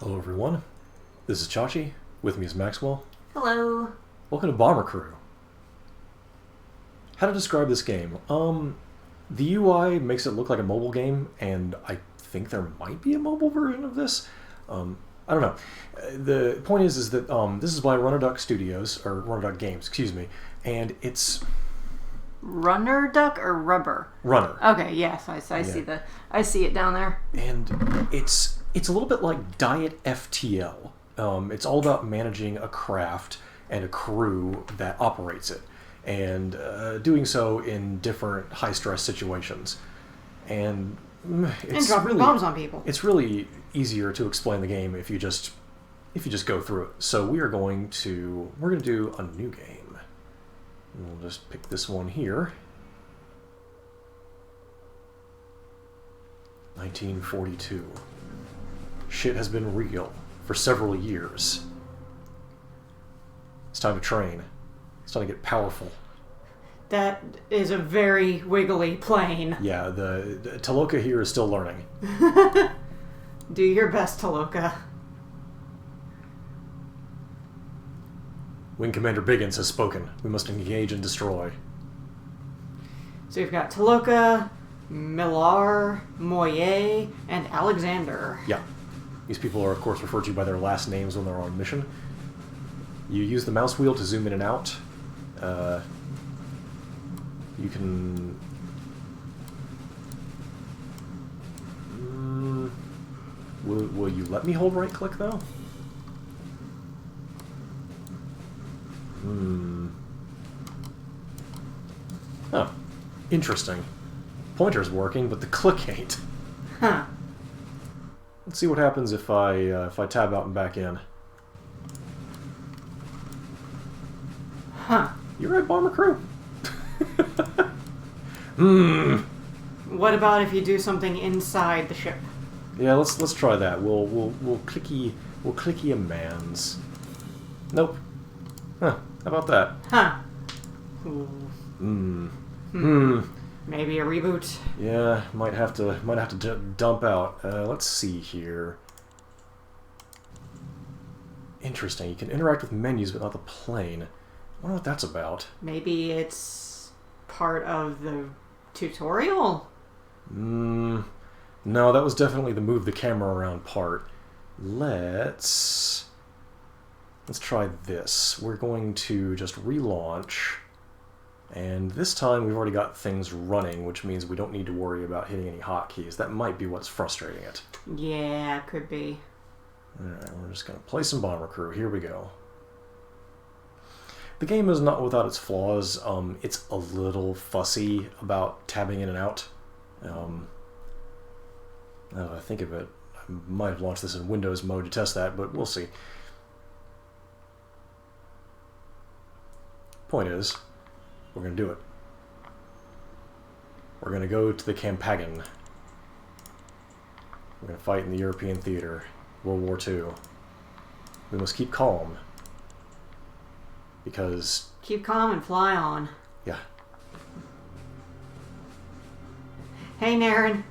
Hello everyone, this is Chachi, with me is Maxwell. Hello. Welcome to Bomber Crew. How to describe this game? The UI makes it look like a mobile game, and I think there might be a mobile version of this. I don't know. The point is that this is by Runner Duck Studios, or Runner Duck Games, excuse me, and it's... Runner duck or rubber? Runner. Okay, yes, I see it down there. And it's a little bit like Diet FTL. It's all about managing a craft and a crew that operates it, and doing so in different high-stress situations. And it's dropping really, bombs on people. It's really easier to explain the game if you just go through it. So we're going to do a new game. We'll just pick this one here. 1942. Shit has been real for several years. It's time to train. It's time to get powerful. That is a very wiggly plane. Yeah, the Taloka here is still learning. Do your best, Taloka. Wing Commander Biggins has spoken. We must engage and destroy. So you've got Taloka, Millar, Moyer, and Alexander. Yeah. These people are, of course, referred to by their last names when they're on mission. You use the mouse wheel to zoom in and out. You can... Will you let me hold right-click, though? Oh, interesting. Pointer's working, but the click ain't. Huh. Let's see what happens if I tab out and back in. Huh. You're right, Bomber Crew. What about if you do something inside the ship? Yeah, let's try that. We'll clicky a man's. Nope. Huh. How about that? Huh. Maybe a reboot. Yeah, might have to dump out. Let's see here. Interesting. You can interact with menus, but not the plane. I wonder what that's about. Maybe it's part of the tutorial? No, that was definitely the move the camera around part. Let's try this. We're going to just relaunch. And this time we've already got things running, which means we don't need to worry about hitting any hotkeys. That might be what's frustrating it. Yeah, could be. Alright, we're just going to play some Bomber Crew. Here we go. The game is not without its flaws. It's a little fussy about tabbing in and out. Now that I think of it, I might have launched this in Windows mode to test that, but we'll see. Point is, we're going to do it. We're going to go to the Campagan. We're going to fight in the European theater, World War II. We must keep calm. Because... Keep calm and fly on. Yeah. Hey, Naren.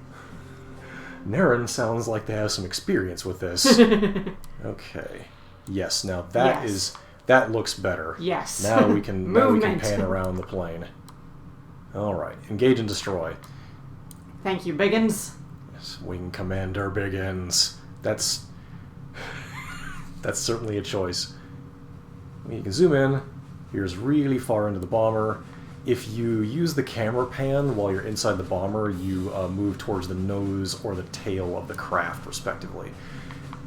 Naren sounds like they have some experience with this. Okay. Yes, now that is... That looks better. Yes. Now we can pan around the plane. Alright. Engage and destroy. Thank you, Biggins. Yes, Wing Commander Biggins. That's certainly a choice. I mean, you can zoom in. Here's really far into the bomber. If you use the camera pan while you're inside the bomber, you move towards the nose or the tail of the craft, respectively.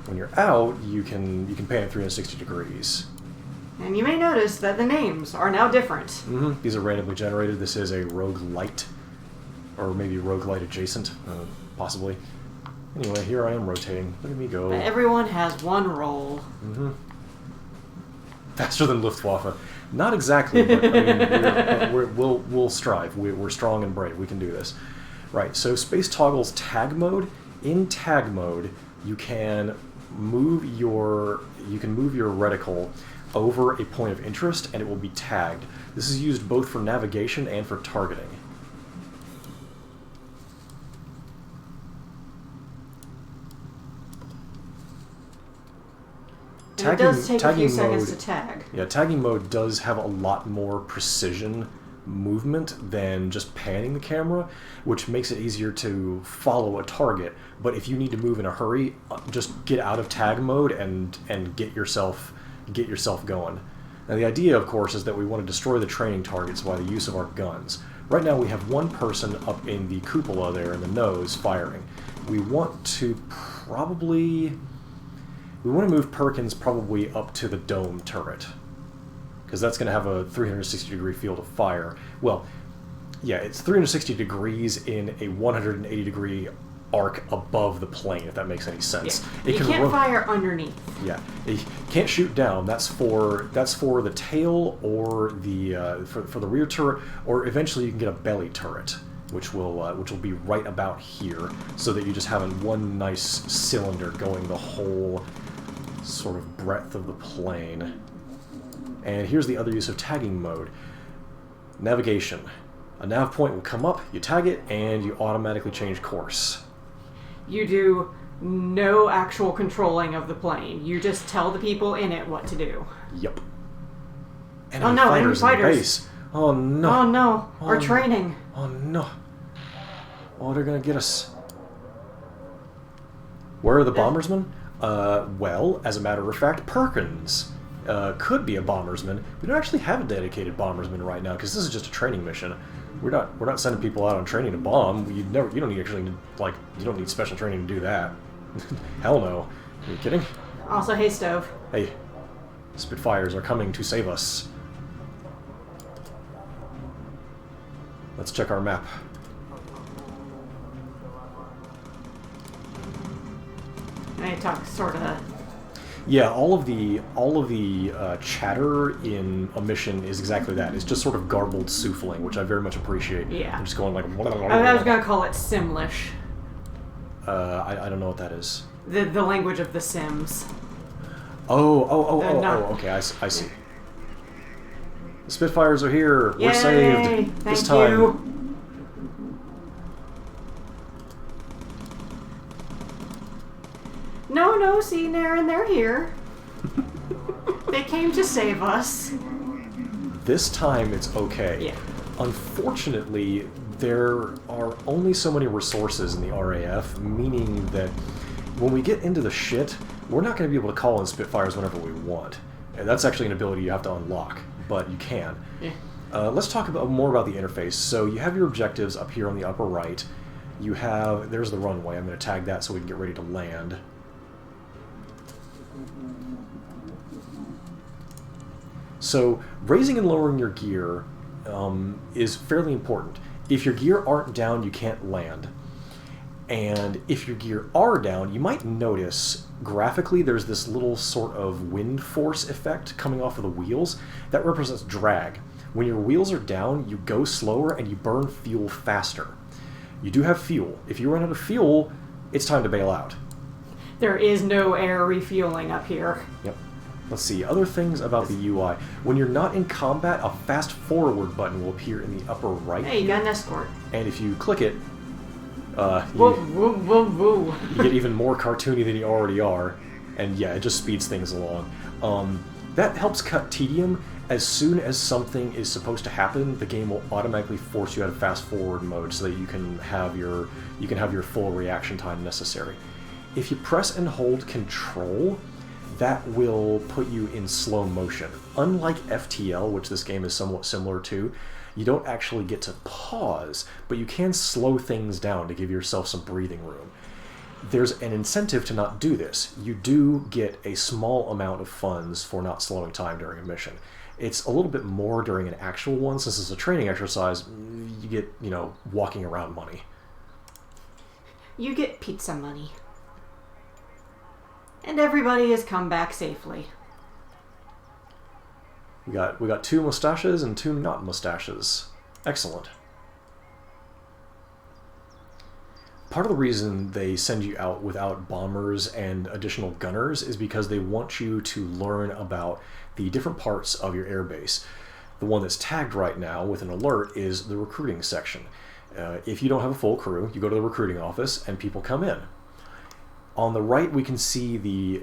When you're out, you can pan at 360 degrees. And you may notice that the names are now different. These are randomly generated. This is a roguelite, or maybe roguelite adjacent, possibly. Anyway, here I am rotating. Look at me go. But everyone has one role. Faster than Luftwaffe. Not exactly, but I mean, we'll strive. We're strong and brave. We can do this. Right, so Space Toggle's tag mode. In tag mode, you can move your reticle over a point of interest, and it will be tagged. This is used both for navigation and for targeting. it does take a few seconds mode, to tag. Yeah, tagging mode does have a lot more precision movement than just panning the camera, which makes it easier to follow a target. But if you need to move in a hurry, just get out of tag mode and get yourself going. Now the idea, of course, is that we want to destroy the training targets by the use of our guns. Right now we have one person up in the cupola there in the nose firing. We want to move Perkins probably up to the dome turret, because that's going to have a 360-degree field of fire. Well, yeah, it's 360 degrees in a 180-degree arc above the plane, if that makes any sense. Yeah. You can't fire underneath. Yeah, you can't shoot down. That's for the tail or the for the rear turret, or eventually you can get a belly turret, which will be right about here, so that you just have one nice cylinder going the whole sort of breadth of the plane. And here's the other use of tagging mode. Navigation. A nav point will come up, you tag it, and you automatically change course. You do no actual controlling of the plane. You just tell the people in it what to do. Yep. Oh no, enemy fighters. Base. Oh no. Oh no, our training. Oh no. Oh, they're gonna get us. Where are the bombersmen? Well, as a matter of fact, Perkins could be a bombersman. We don't actually have a dedicated bombersman right now because this is just a training mission. We're not sending people out on training to bomb. You don't need special training to do that. Hell no. Are you kidding? Also, hey, Stove. Hey, Spitfires are coming to save us. Let's check our map. I talk sort of. Yeah, all of the chatter in a mission is exactly that. It's just sort of garbled souffling, which I very much appreciate. Yeah. I'm just going like. I was gonna call it Simlish. I don't know what that is. The language of the Sims. Oh, okay, I see. The Spitfires are here. Yay, we're saved. This time. You. No, see, Naren, they're here. They came to save us. This time it's okay. Yeah. Unfortunately, there are only so many resources in the RAF, meaning that when we get into the shit, we're not going to be able to call in Spitfires whenever we want. And that's actually an ability you have to unlock, but you can. Yeah. Let's talk more about the interface. So you have your objectives up here on the upper right. There's the runway. I'm going to tag that so we can get ready to land. So raising and lowering your gear is fairly important. If your gear aren't down, you can't land. And if your gear are down, you might notice graphically there's this little sort of wind force effect coming off of the wheels. That represents drag. When your wheels are down, you go slower and you burn fuel faster. You do have fuel. If you run out of fuel, it's time to bail out. There is no air refueling up here. Yep. Let's see, other things about the UI. When you're not in combat, a fast forward button will appear in the upper right. Hey, you got an escort. And if you click it, you get even more cartoony than you already are. And yeah, it just speeds things along. That helps cut tedium. As soon as something is supposed to happen, the game will automatically force you out of fast forward mode so that you can have your full reaction time necessary. If you press and hold Control, that will put you in slow motion. Unlike FTL, which this game is somewhat similar to, you don't actually get to pause, but you can slow things down to give yourself some breathing room. There's an incentive to not do this. You do get a small amount of funds for not slowing time during a mission. It's a little bit more during an actual one. Since it's a training exercise, you get, walking around money. You get pizza money. And everybody has come back safely. We got 2 mustaches and 2 not mustaches. Excellent. Part of the reason they send you out without bombers and additional gunners is because they want you to learn about the different parts of your airbase. The one that's tagged right now with an alert is the recruiting section. If you don't have a full crew, you go to the recruiting office and people come in. On the right, we can see the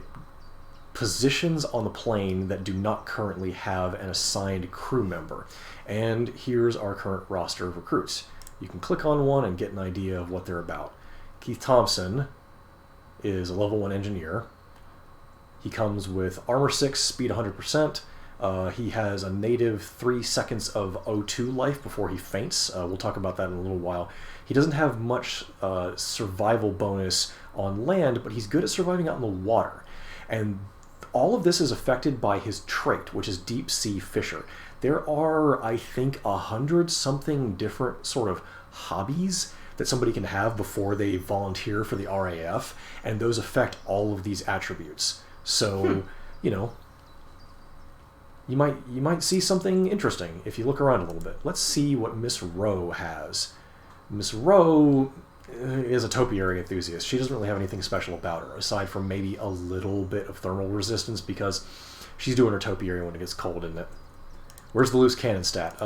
positions on the plane that do not currently have an assigned crew member. And here's our current roster of recruits. You can click on one and get an idea of what they're about. Keith Thompson is a level 1 engineer. He comes with armor 6, speed 100%. He has a native 3 seconds of O2 life before he faints. We'll talk about that in a little while. He doesn't have much survival bonus on land, but he's good at surviving out in the water. And all of this is affected by his trait, which is Deep Sea Fisher. There are, I think, 100-something different sort of hobbies that somebody can have before they volunteer for the RAF, and those affect all of these attributes. So, you know, you might see something interesting if you look around a little bit. Let's see what Miss Rowe has. Miss Rowe is a topiary enthusiast. She doesn't really have anything special about her, aside from maybe a little bit of thermal resistance, because she's doing her topiary when it gets cold, isn't it? Where's the loose cannon stat?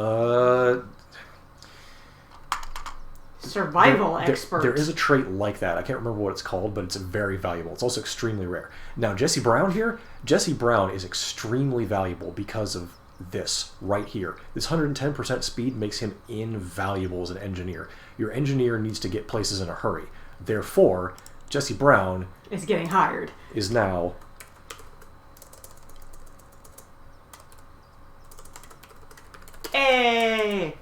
Survival expert. There is a trait like that. I can't remember what it's called, but it's very valuable. It's also extremely rare. Now, Jesse Brown here, Jesse Brown is extremely valuable because of this right here. This 110% speed makes him invaluable as an engineer. Your engineer needs to get places in a hurry. Therefore, Jesse Brown is getting hired. Is now Hey!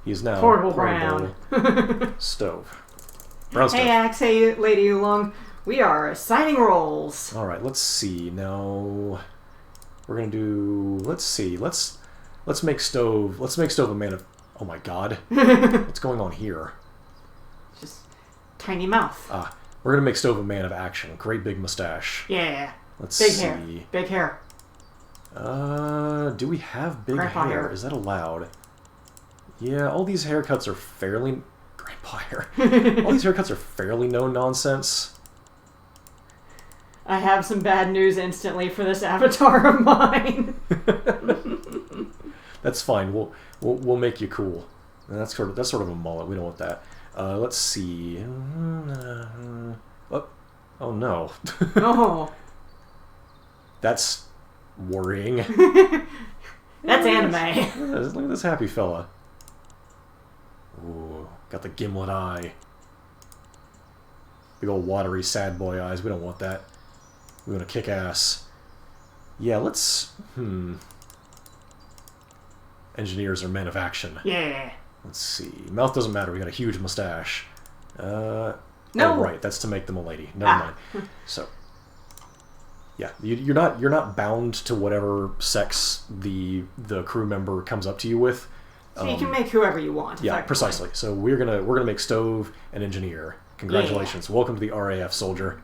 He is now Portable Brown. Stove. Brown Stove. Hey, Axe, hey, Lady Oolong. We are assigning roles. All right, let's see. Now we're gonna do. Let's see. Let's make Stove. Let's make Stove a man of. Oh my God! What's going on here? Just tiny mouth. We're gonna make Stove a man of action. Great big mustache. Yeah. Let's big see. hair. Big hair. Do we have big Grandpa hair? hair. Is that allowed? Yeah, all these haircuts are fairly... Grandpa hair. All these haircuts are fairly no-nonsense. I have some bad news instantly for this avatar of mine. That's fine. We'll make you cool. And that's sort of a mullet. We don't want that. Let's see. Oh no. Oh. That's worrying. That's anime. Look at this happy fella. Ooh, got the gimlet eye. Big old watery sad boy eyes. We don't want that. We want to kick ass. Yeah, let's... Engineers are men of action. Yeah. Let's see. Mouth doesn't matter. We got a huge mustache. No. Oh, right. That's to make them a lady. Never mind. So... Yeah, you're not bound to whatever sex the crew member comes up to you with. So you can make whoever you want. Yeah, precisely. So we're gonna make Stove an engineer. Congratulations, welcome to the RAF, soldier.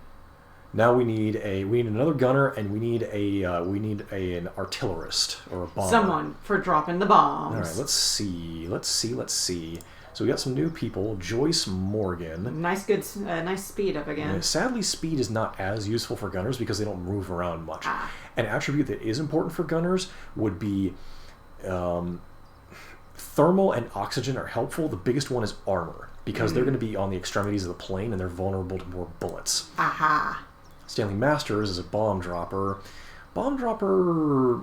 Now we need another gunner, and we need an artillerist or a bomber. Someone for dropping the bombs. All right, let's see. So we got some new people. Joyce Morgan. Nice speed up again. Sadly, speed is not as useful for gunners because they don't move around much. An attribute that is important for gunners would be thermal and oxygen are helpful. The biggest one is armor because they're going to be on the extremities of the plane and they're vulnerable to more bullets. Aha. Stanley Masters is a bomb dropper. Bomb dropper...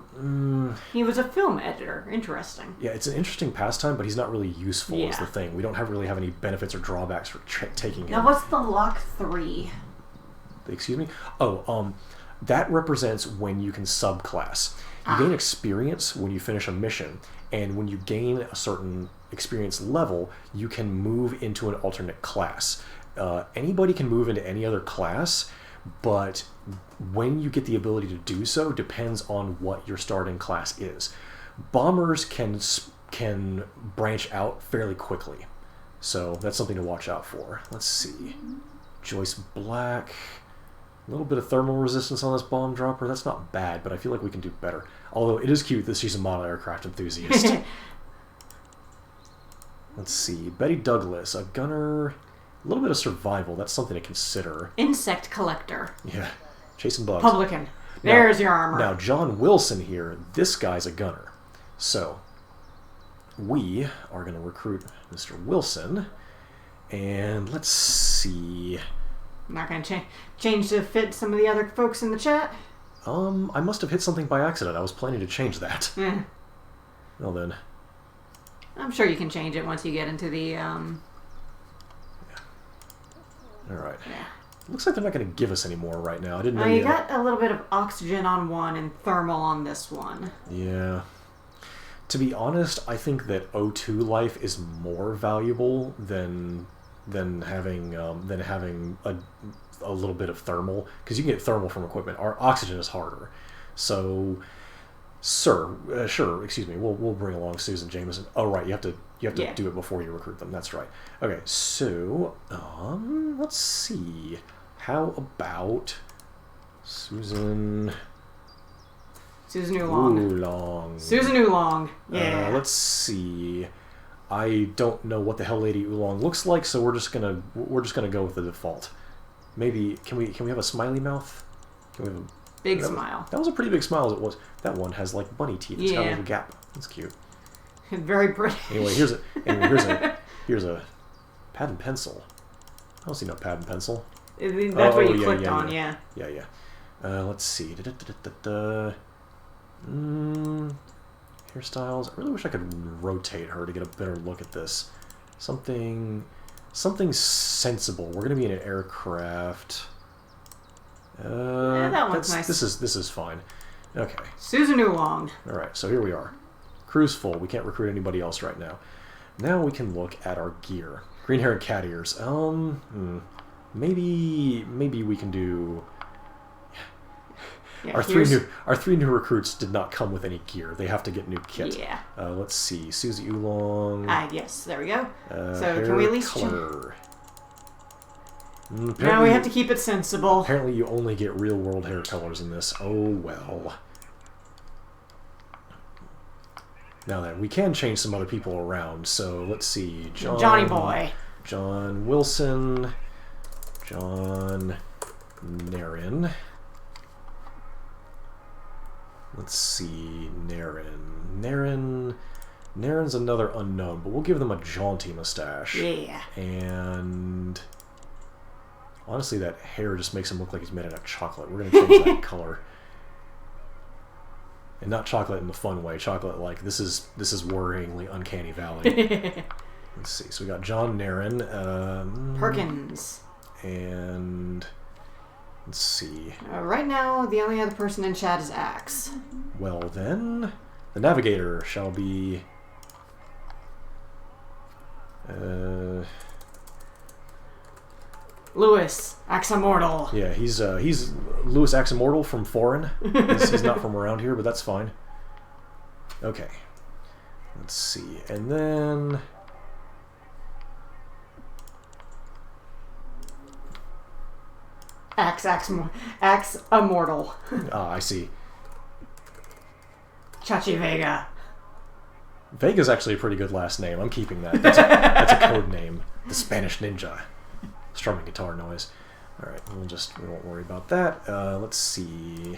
He was a film editor. Interesting. Yeah, it's an interesting pastime, but he's not really useful is the Yeah. thing. We don't really have any benefits or drawbacks for taking him. Now, what's the Lock 3? Excuse me? Oh, that represents when you can subclass. You gain experience when you finish a mission, and when you gain a certain experience level, you can move into an alternate class. Anybody can move into any other class, but when you get the ability to do so depends on what your starting class is. Bombers can branch out fairly quickly, so that's something to watch out for. Let's see. Joyce Black. A little bit of thermal resistance on this bomb dropper. That's not bad, but I feel like we can do better. Although it is cute that she's a model aircraft enthusiast. Let's see. Betty Douglas, a gunner. A little bit of survival. That's something to consider. Insect collector. Yeah. Chasing bugs. Publican. There's your armor. Now, John Wilson here, this guy's a gunner. So, we are going to recruit Mr. Wilson. And let's see. I'm not going to change to fit some of the other folks in the chat. I must have hit something by accident. I was planning to change that. Well then. I'm sure you can change it once you get into the, Alright. Yeah. Looks like they're not going to give us any more right now. I didn't know you got a little bit of oxygen on one and thermal on this one. Yeah. To be honest, I think that O2 life is more valuable than having a little bit of thermal, because you can get thermal from equipment. Our oxygen is harder. So, sir, sure, excuse me. We'll bring along Susan Jameson. Oh right, you have to do it before you recruit them. That's right. Okay, so let's see. How about Susan Oolong? Susan Oolong. Yeah. Let's see. I don't know what the hell Lady Oolong looks like, so we're just gonna go with the default. Maybe can we have a smiley mouth? Can we have a big smile? That was a pretty big smile as it was. That one has like bunny teeth. It's got a little gap. That's cute. Very British. Anyway, here's a pad and pencil. I don't see no pad and pencil. That's what you clicked on, yeah. Yeah. Let's see. Hairstyles. I really wish I could rotate her to get a better look at this. Something sensible. We're gonna be in an aircraft. That one's nice. This is fine. Okay. Susan Oolong. All right. So here we are. Crew's full. We can't recruit anybody else right now. Now we can look at our gear. Green hair and cat ears. Maybe we can do. Yeah, our three new recruits did not come with any gear. They have to get new kit. Yeah. Let's see. Susie Oolong. Yes, there we go. So hair can we at least color. Now we have to keep it sensible. Apparently you only get real world hair colors in this. Oh well. Now then, we can change some other people around. So let's see. Johnny Boy. John Wilson. John Narin. Let's see. Narin's another unknown, but we'll give them a jaunty mustache. Yeah. And honestly, that hair just makes him look like he's made out of chocolate. We're going to change that color. And not chocolate in the fun way. Chocolate like this is worryingly uncanny valley. Let's see. So we got John Narin. Perkins. And let's see. Right now, the only other person in chat is Axe. Well then, the navigator shall be. Lewis, Axe Immortal. Yeah, he's Lewis Axe Immortal from foreign. He's not from around here, but that's fine. Okay. Let's see. And then Axe Immortal. ah, I see. Chachi Vega. Vega's actually a pretty good last name. I'm keeping that. That's a code name. The Spanish Ninja. Strumming guitar noise. Alright, we won't worry about that. Let's see.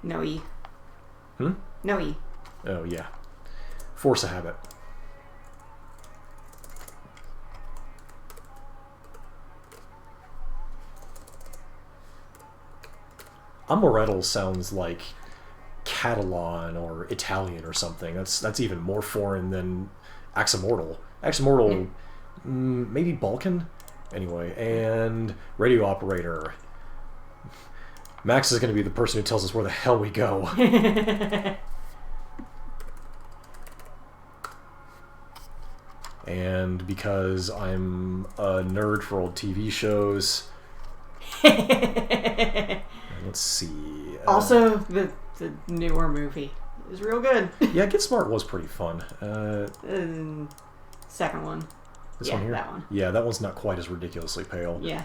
No E. Hmm? No E. Oh, yeah. Force a habit. Amaretto sounds like Catalan or Italian or something. That's even more foreign than Axe Immortal. Axe Immortal, maybe Balkan? Anyway, and radio operator. Max is going to be the person who tells us where the hell we go. And because I'm a nerd for old TV shows... Let's see. Also, the newer movie is real good. Yeah, Get Smart was pretty fun. Second one. This one here? That one. Yeah, that one's not quite as ridiculously pale. Yeah.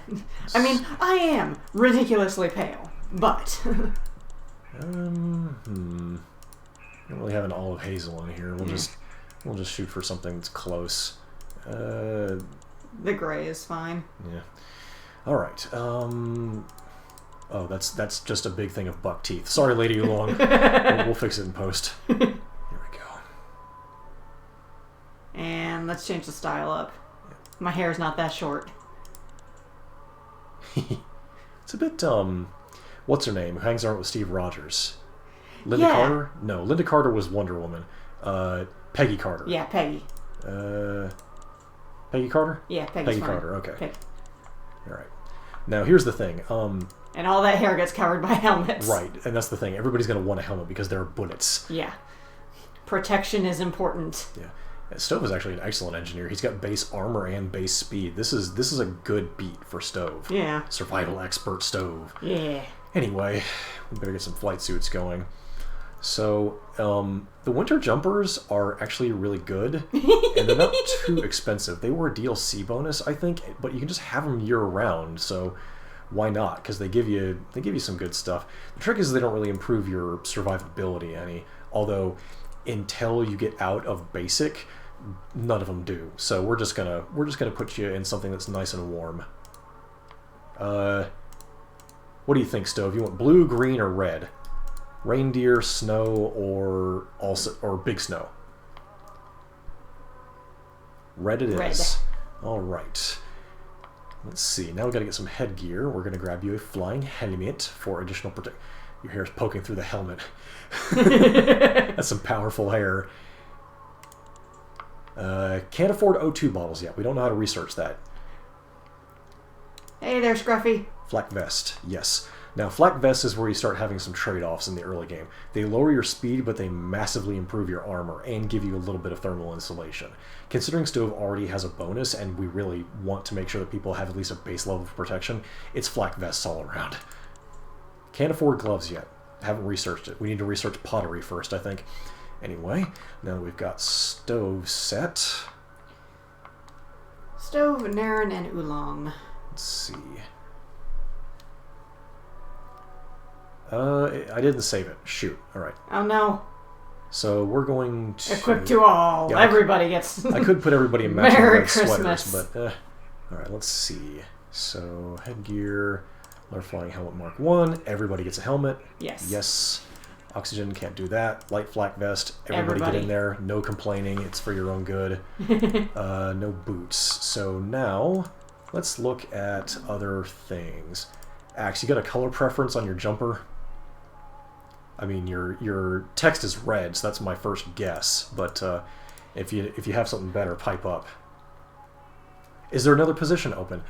I mean, I am ridiculously pale, but... Don't really have an olive hazel in here. We'll just shoot for something that's close. The gray is fine. Yeah. All right. Oh, that's just a big thing of buck teeth. Sorry, Lady Oolong. We'll fix it in post. Here we go. And let's change the style up. My hair's not that short. It's a bit, what's her name? Who hangs around with Steve Rogers? Linda Yeah. Carter? No, Linda Carter was Wonder Woman. Peggy Carter. Yeah, Peggy. Peggy Carter? Yeah, Peggy's Peggy fine. Carter, okay. Peggy. Alright. Now, here's the thing. And all that hair gets covered by helmets. Right, and that's the thing. Everybody's going to want a helmet because there are bullets. Yeah. Protection is important. Yeah. Stove is actually an excellent engineer. He's got base armor and base speed. This is a good beat for Stove. Yeah. Survival expert Stove. Yeah. Anyway, we better get some flight suits going. So, the winter jumpers are actually really good, and they're not too expensive. They were a DLC bonus, I think, but you can just have them year round. So, why not? Because they give you some good stuff. The trick is they don't really improve your survivability any. Although, until you get out of basic, none of them do. So we're just gonna put you in something that's nice and warm. What do you think, Stove? You want blue, green, or red? Reindeer, snow, or big snow? Red it is. All right. Let's see. Now we got to get some headgear. We're gonna grab you a flying helmet for additional protection. Your hair's poking through the helmet. That's some powerful hair. Can't afford O2 bottles yet. We don't know how to research that. Hey there, Scruffy. Flak vest, yes. Now, flak vest is where you start having some trade-offs in the early game. They lower your speed, but they massively improve your armor and give you a little bit of thermal insulation. Considering Stove already has a bonus, and we really want to make sure that people have at least a base level of protection, it's flak vests all around. Can't afford gloves yet. Haven't researched it. We need to research pottery first, I think. Anyway, now that we've got Stove set. Stove, Naren, and Oolong. Let's see. I didn't save it. Shoot. Alright. Oh no. So we're going to... Equip to all. Yeah, Everybody gets... I could put everybody in matching Merry red Christmas. sweaters, but... Alright, let's see. So, headgear... Lower flying helmet Mark 1. Everybody gets a helmet. Yes. Yes. Oxygen, can't do that. Light flak vest. Everybody get in there. No complaining. It's for your own good. No boots. So now, let's look at other things. Axe, you got a color preference on your jumper? I mean, your text is red, so that's my first guess. But if you have something better, pipe up. Is there another position open?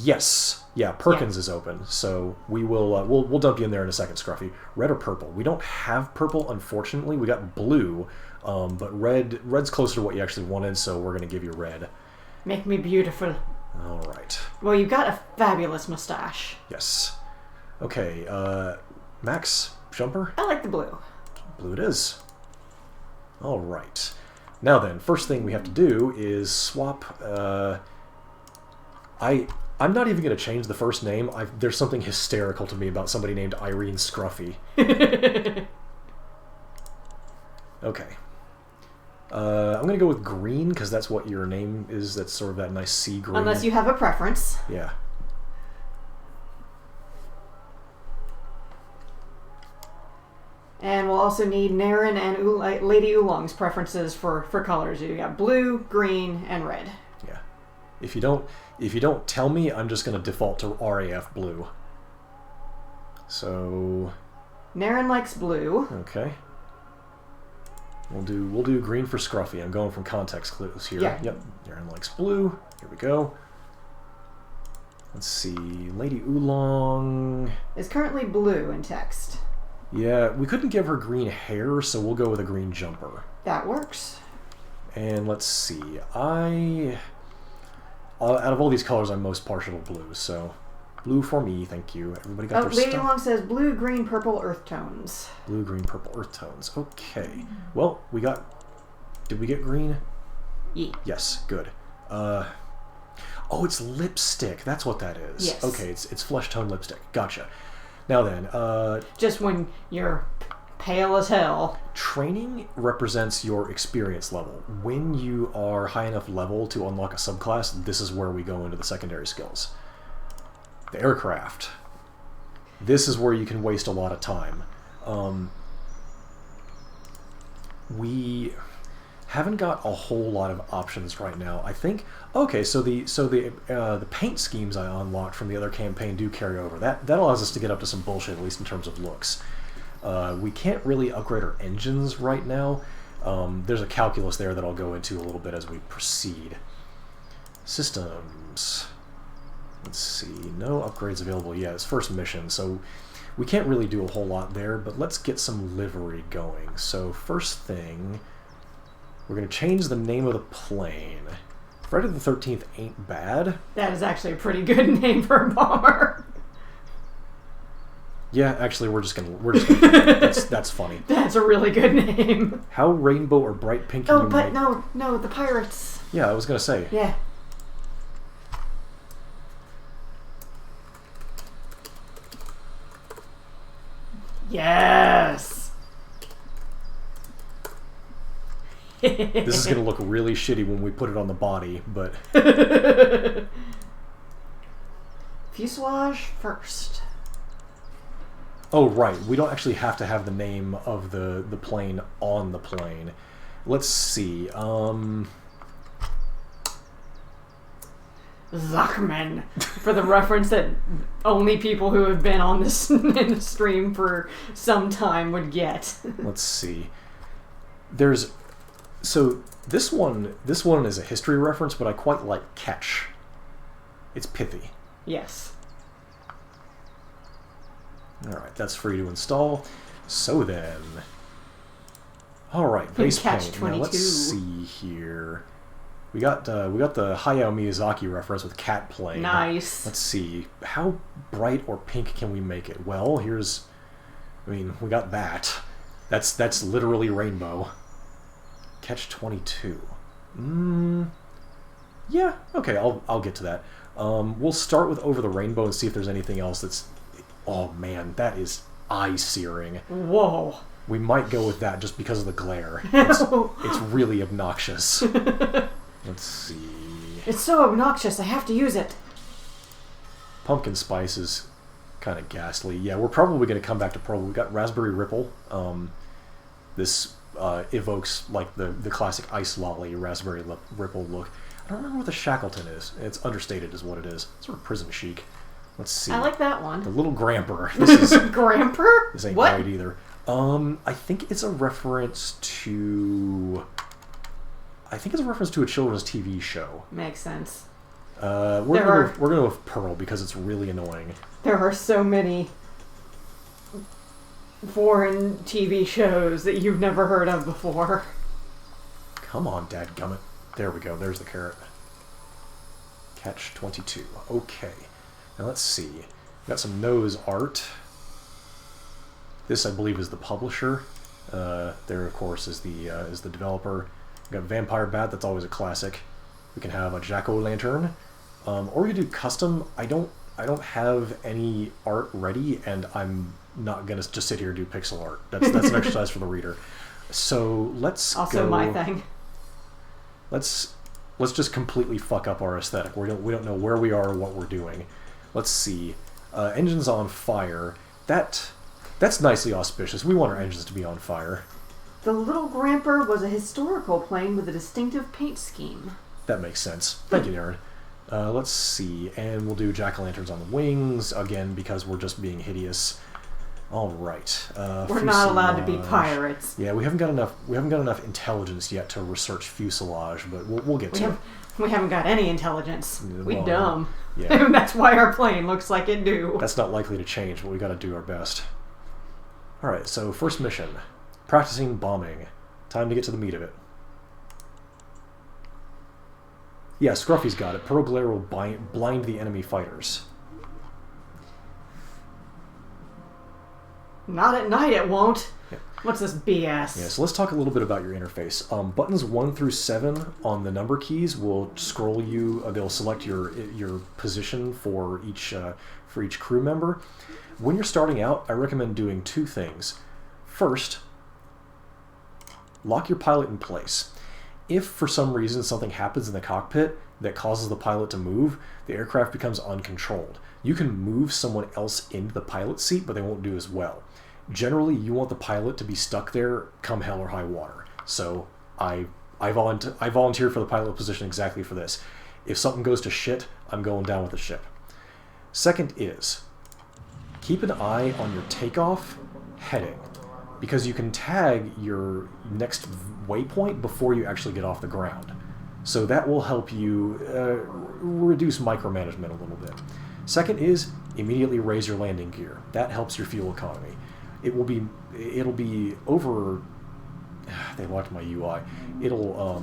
Yes. Yeah, Perkins is open, so we will we'll dump you in there in a second, Scruffy. Red or purple? We don't have purple, unfortunately. We got blue, but red's closer to what you actually wanted, so we're gonna give you red. Make me beautiful. All right. Well, you've got a fabulous mustache. Yes. Okay. Max jumper. I like the blue. Blue it is. All right. Now then, first thing we have to do is swap. I'm not even going to change the first name. There's something hysterical to me about somebody named Irene Scruffy. Okay. I'm going to go with green, because that's what your name is. That's sort of that nice sea green. Unless you have a preference. Yeah. And we'll also need Naren and Lady Oolong's preferences for colors. You got blue, green, and red. Yeah. If you don't tell me, I'm just going to default to RAF blue. So... Naren likes blue. Okay. We'll do green for Scruffy. I'm going from context clues here. Yeah. Yep. Naren likes blue. Here we go. Let's see. Lady Oolong... Is currently blue in text. Yeah, we couldn't give her green hair, so we'll go with a green jumper. That works. And let's see. Out of all these colors, I'm most partial to blue, so blue for me, thank you. Everybody got their Lady stuff? Oolong says blue, green, purple, earth tones. Blue, green, purple, earth tones. Okay. Well, we got... Did we get green? Yeah. Yes, good. Oh, it's lipstick. That's what that is. Yes. Okay, it's flesh tone lipstick. Gotcha. Now then, Just when you're pale as hell. training represents your experience level. When you are high enough level to unlock a subclass, this is where we go into the secondary skills. The aircraft. This is where you can waste a lot of time. Haven't got a whole lot of options right now. I think okay. So the paint schemes I unlocked from the other campaign do carry over. That allows us to get up to some bullshit, at least in terms of looks. We can't really upgrade our engines right now. There's a calculus there that I'll go into a little bit as we proceed. Systems. Let's see. No upgrades available yet. It's first mission, so we can't really do a whole lot there, but let's get some livery going. So first thing, we're going to change the name of the plane. Friday the 13th ain't bad. That is actually a pretty good name for a bomber. Yeah, actually, we're just gonna that's funny. That's a really good name. How rainbow or bright pink can you but make? no, the pirates. Yeah, I was gonna say. Yeah. Yes. This is gonna look really shitty when we put it on the body, but fuselage first. oh right, we don't actually have to have the name of the plane on the plane. Let's see. Zachman, for the reference that only people who have been on this in the stream for some time would get. Let's see. So this one is a history reference, but I quite like Ketch. It's pithy. Yes. Alright, that's free to install. So then... Alright, base paint. Now let's see here. We got the Hayao Miyazaki reference with cat plane. Nice. Let's see. How bright or pink can we make it? Well, we got that. That's literally rainbow. Catch 22. Yeah, okay, I'll get to that. We'll start with Over the Rainbow and see if there's anything else that's... Oh man, that is eye-searing. Whoa. We might go with that just because of the glare. It's really obnoxious. Let's see. It's so obnoxious, I have to use it. Pumpkin spice is kind of ghastly. Yeah, we're probably going to come back to purple. We got Raspberry Ripple. This evokes like the classic ice lolly Raspberry Ripple look. I don't remember what the Shackleton is. It's understated is what it is. Sort of prison chic. Let's see. I like that one. The little Gramper. This is Gramper? This ain't what? right either. I think it's a reference to... I think it's a reference to a children's TV show. Makes sense. We're gonna go with Pearl because it's really annoying. There are so many foreign TV shows that you've never heard of before. Come on, dadgummit. There we go. There's the carrot. Catch 22. Okay. Now let's see. We got some nose art. This, I believe, is the publisher. There, of course, is the developer. We got Vampire Bat. That's always a classic. We can have a Jack-o'-lantern, or we could do custom. I don't have any art ready, and I'm not gonna just sit here and do pixel art. That's an exercise for the reader. So let's also go. my thing. Let's just completely fuck up our aesthetic. We don't know where we are or what we're doing. Let's see. Engines on fire. That's nicely auspicious. We want our engines to be on fire. The Little Gramper was a historical plane with a distinctive paint scheme. That makes sense. Thank you, Darren. Let's see. And we'll do jack-o'-lanterns on the wings, again, because we're just being hideous. All right. We're not allowed to be pirates. Yeah, we haven't got enough intelligence yet to research fuselage, but we'll get to it. We haven't got any intelligence. We Well, dumb. Yeah. That's why our plane looks like it do. That's not likely to change, but we got to do our best. All right. So first mission, practicing bombing. Time to get to the meat of it. Yeah, Scruffy's got it. Pearl Glare will blind the enemy fighters. Not at night it won't. Yeah. What's this BS? Yeah, so let's talk a little bit about your interface. Buttons 1 through 7 on the number keys will scroll you. They'll select your position for each crew member. When you're starting out, I recommend doing two things. First, lock your pilot in place. If for some reason something happens in the cockpit that causes the pilot to move, the aircraft becomes uncontrolled. You can move someone else into the pilot seat, but they won't do as well. Generally, you want the pilot to be stuck there come hell or high water. So I I volunteered for the pilot position exactly for this. If something goes to shit, I'm going down with the ship. Second is, keep an eye on your takeoff heading, because you can tag your next waypoint before you actually get off the ground. So that will help you reduce micromanagement a little bit. Second is, immediately raise your landing gear. That helps your fuel economy. It'll be over... They locked my UI. It'll...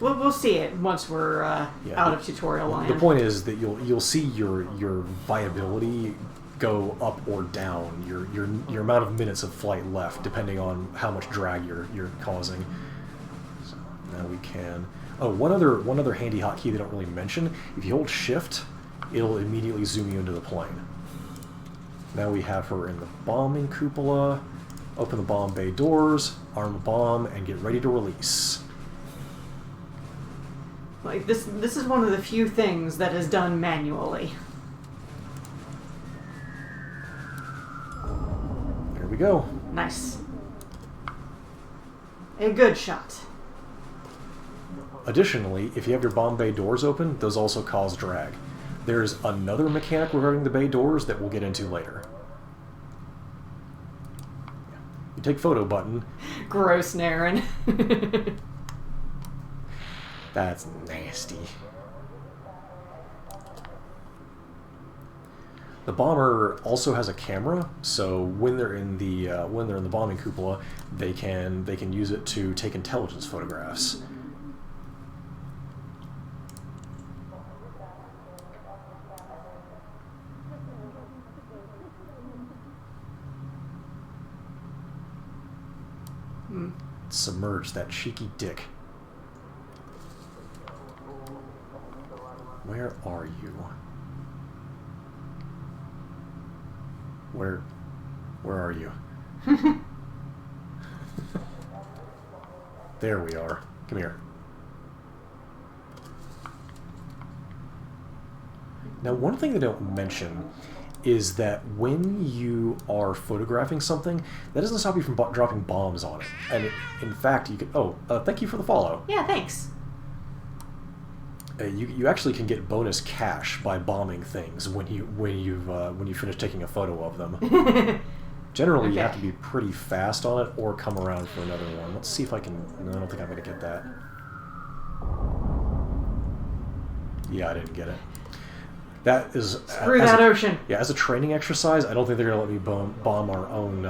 We'll see it once we're out of tutorial land. The point is that you'll see your viability go up or down, your amount of minutes of flight left, depending on how much drag you're causing. So now we can. Oh, one other handy hotkey they don't really mention. If you hold Shift, it'll immediately zoom you into the plane. Now we have her in the bombing cupola. Open the bomb bay doors, arm the bomb, and get ready to release. Like this is one of the few things that is done manually. There we go. Nice. A good shot. Additionally, if you have your bomb bay doors open, those also cause drag. There's another mechanic regarding the bay doors that we'll get into later. You take photo button. Gross, Naren. That's nasty. The bomber also has a camera, so when they're in the bombing cupola, they can use it to take intelligence photographs. Submerge that cheeky dick. Where are you? Where are you? There we are. Come here. Now, one thing they don't mention is that when you are photographing something, that doesn't stop you from dropping bombs on it. And in fact, you can... Oh, thank you for the follow. Yeah, thanks. You actually can get bonus cash by bombing things when you finish taking a photo of them. Generally, you have to be pretty fast on it or come around for another one. Let's see if I can... No, I don't think I'm going to get that. Yeah, I didn't get it. That is... Screw that ocean. Yeah, as a training exercise, I don't think they're going to let me bomb our own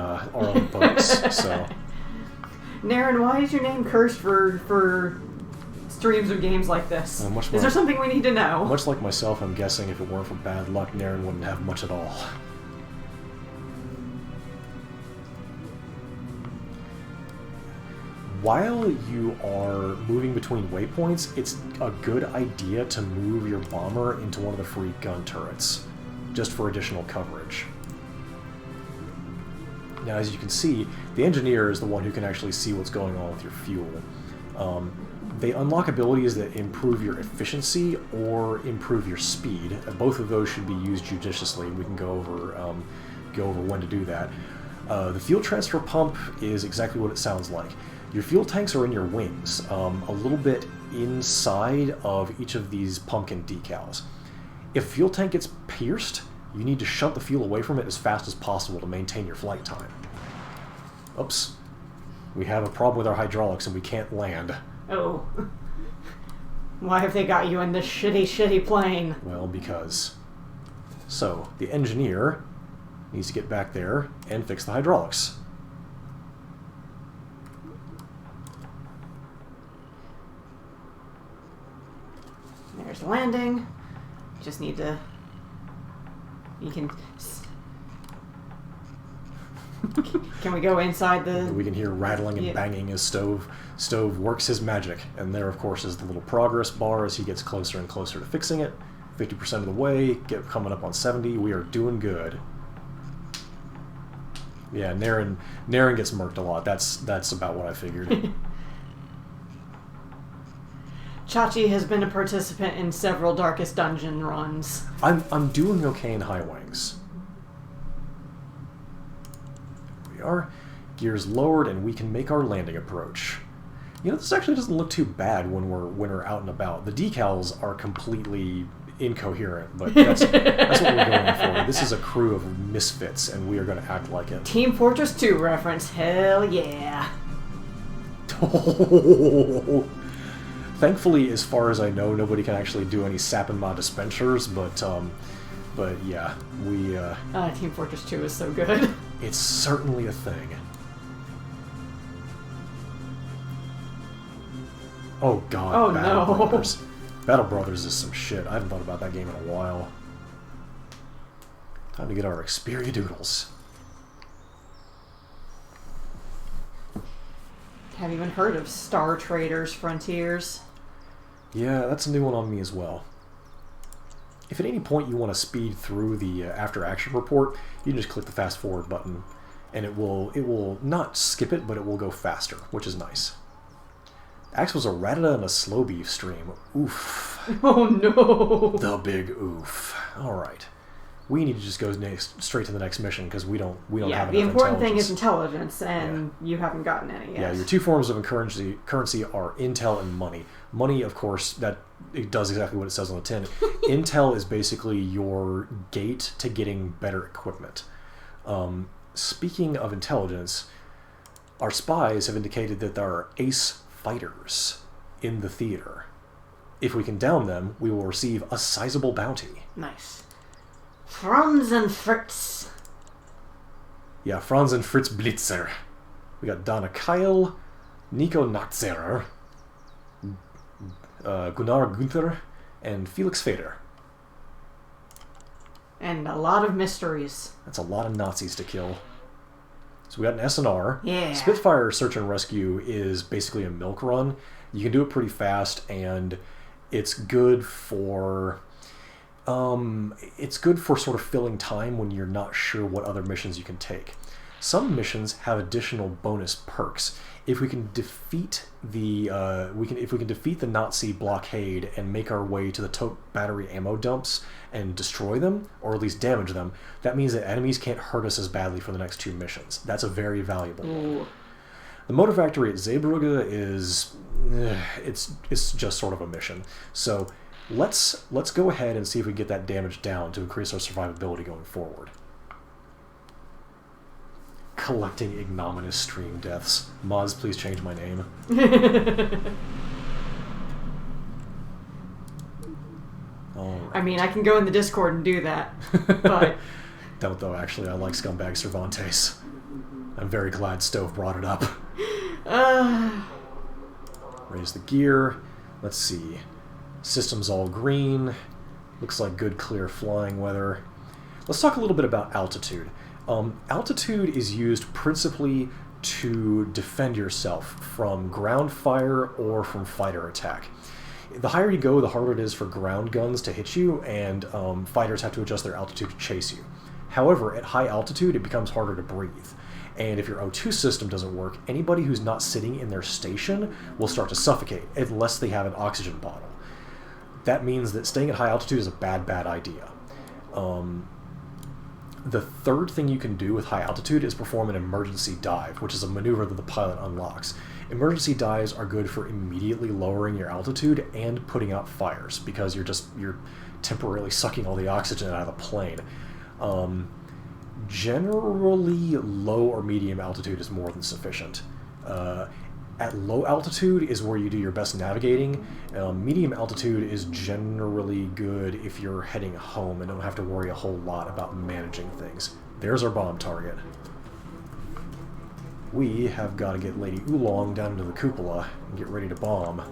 boats, so... Naren, why is your name cursed for streams of games like this? Is there something we need to know? Much like myself, I'm guessing if it weren't for bad luck, Naren wouldn't have much at all. While you are moving between waypoints, it's a good idea to move your bomber into one of the free gun turrets, just for additional coverage. Now, as you can see, the engineer is the one who can actually see what's going on with your fuel. They unlock abilities that improve your efficiency or improve your speed. Both of those should be used judiciously. We can go over when to do that. The fuel transfer pump is exactly what it sounds like. Your fuel tanks are in your wings, a little bit inside of each of these pumpkin decals. If a fuel tank gets pierced, you need to shunt the fuel away from it as fast as possible to maintain your flight time. Oops. We have a problem with our hydraulics and we can't land. Oh. Why have they got you in this shitty plane? Well, because... So, the engineer needs to get back there and fix the hydraulics. There's landing. Just need to... You can... Can we go inside the... We can hear rattling and banging as Stove works his magic. And there, of course, is the little progress bar as he gets closer and closer to fixing it. 50% of the way, coming up on 70. We are doing good. Yeah, Naren gets murked a lot. That's about what I figured. Chachi has been a participant in several Darkest Dungeon runs. I'm doing okay in high wings. There we are. Gears lowered, and we can make our landing approach. You know, this actually doesn't look too bad when we're out and about. The decals are completely incoherent, but that's what we're going for. This is a crew of misfits, and we are going to act like it. Team Fortress 2 reference. Hell yeah. Thankfully, as far as I know, nobody can actually do any Sapinma dispensers, but yeah, we... Team Fortress 2 is so good. It's certainly a thing. Oh god, Oh, Battle no. Brothers. Battle Brothers is some shit. I haven't thought about that game in a while. Time to get our Xperia Doodles. Have you even heard of Star Traders Frontiers? Yeah, that's a new one on me as well. If at any point you want to speed through the after action report, you can just click the fast forward button, and it will not skip it, but it will go faster, which is nice. Axe was a Ratata and a slow beef stream. Oof. Oh no. The big oof. Alright. We need to just go straight to the next mission because we don't have enough the important thing intelligence. is intelligence, and you haven't gotten any yet. Yeah, your two forms of currency are intel and money. Money, of course, it does exactly what it says on the tin. Intel is basically your gate to getting better equipment. Speaking of intelligence, our spies have indicated that there are ace fighters in the theater. If we can down them, we will receive a sizable bounty. Nice. Franz and Fritz. Yeah, Franz and Fritz Blitzer. We got Donna Kyle, Nico Natzerer, Gunnar Gunther, and Felix Fader. And a lot of mysteries. That's a lot of Nazis to kill. So we got an SNR. Yeah. Spitfire Search and Rescue is basically a milk run. You can do it pretty fast, and it's good for... it's good for sort of filling time when you're not sure what other missions you can take. Some missions have additional bonus perks. If we can defeat the if we can defeat the Nazi blockade and make our way to the tote battery ammo dumps and destroy them, or at least damage them, that means that enemies can't hurt us as badly for the next two missions. That's a very valuable one. The motor factory at Zeebrugge is it's just sort of a mission. So let's go ahead and see if we can get that damage down to increase our survivability going forward. Collecting ignominious stream deaths. Moz, please change my name. Alright. I mean, I can go in the Discord and do that, but... Don't though, actually. I like Scumbag Cervantes. I'm very glad Stove brought it up. Raise the gear. Let's see. System's all green. Looks like good, clear flying weather. Let's talk a little bit about altitude. Altitude is used principally to defend yourself from ground fire or from fighter attack. The higher you go, the harder it is for ground guns to hit you, and fighters have to adjust their altitude to chase you. However, at high altitude, it becomes harder to breathe. And if your O2 system doesn't work, anybody who's not sitting in their station will start to suffocate unless they have an oxygen bottle. That means that staying at high altitude is a bad idea. The third thing you can do with high altitude is perform an emergency dive, which is a maneuver that the pilot unlocks. Emergency dives are good for immediately lowering your altitude and putting out fires, because you're temporarily sucking all the oxygen out of the plane. Generally, low or medium altitude is more than sufficient. At low altitude is where you do your best navigating. Medium altitude is generally good if you're heading home and don't have to worry a whole lot about managing things. There's our bomb target. We have got to get Lady Oolong down into the cupola and get ready to bomb.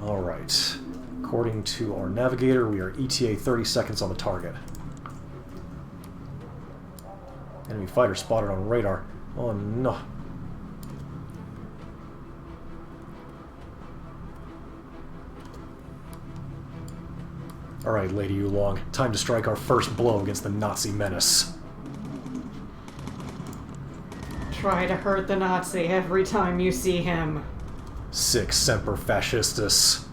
Alright. According to our navigator, we are ETA 30 seconds on the target. Enemy fighter spotted on radar. Oh no. Alright, Lady Oolong. Time to strike our first blow against the Nazi menace. Try to hurt the Nazi every time you see him. Sic Semper Fascistus.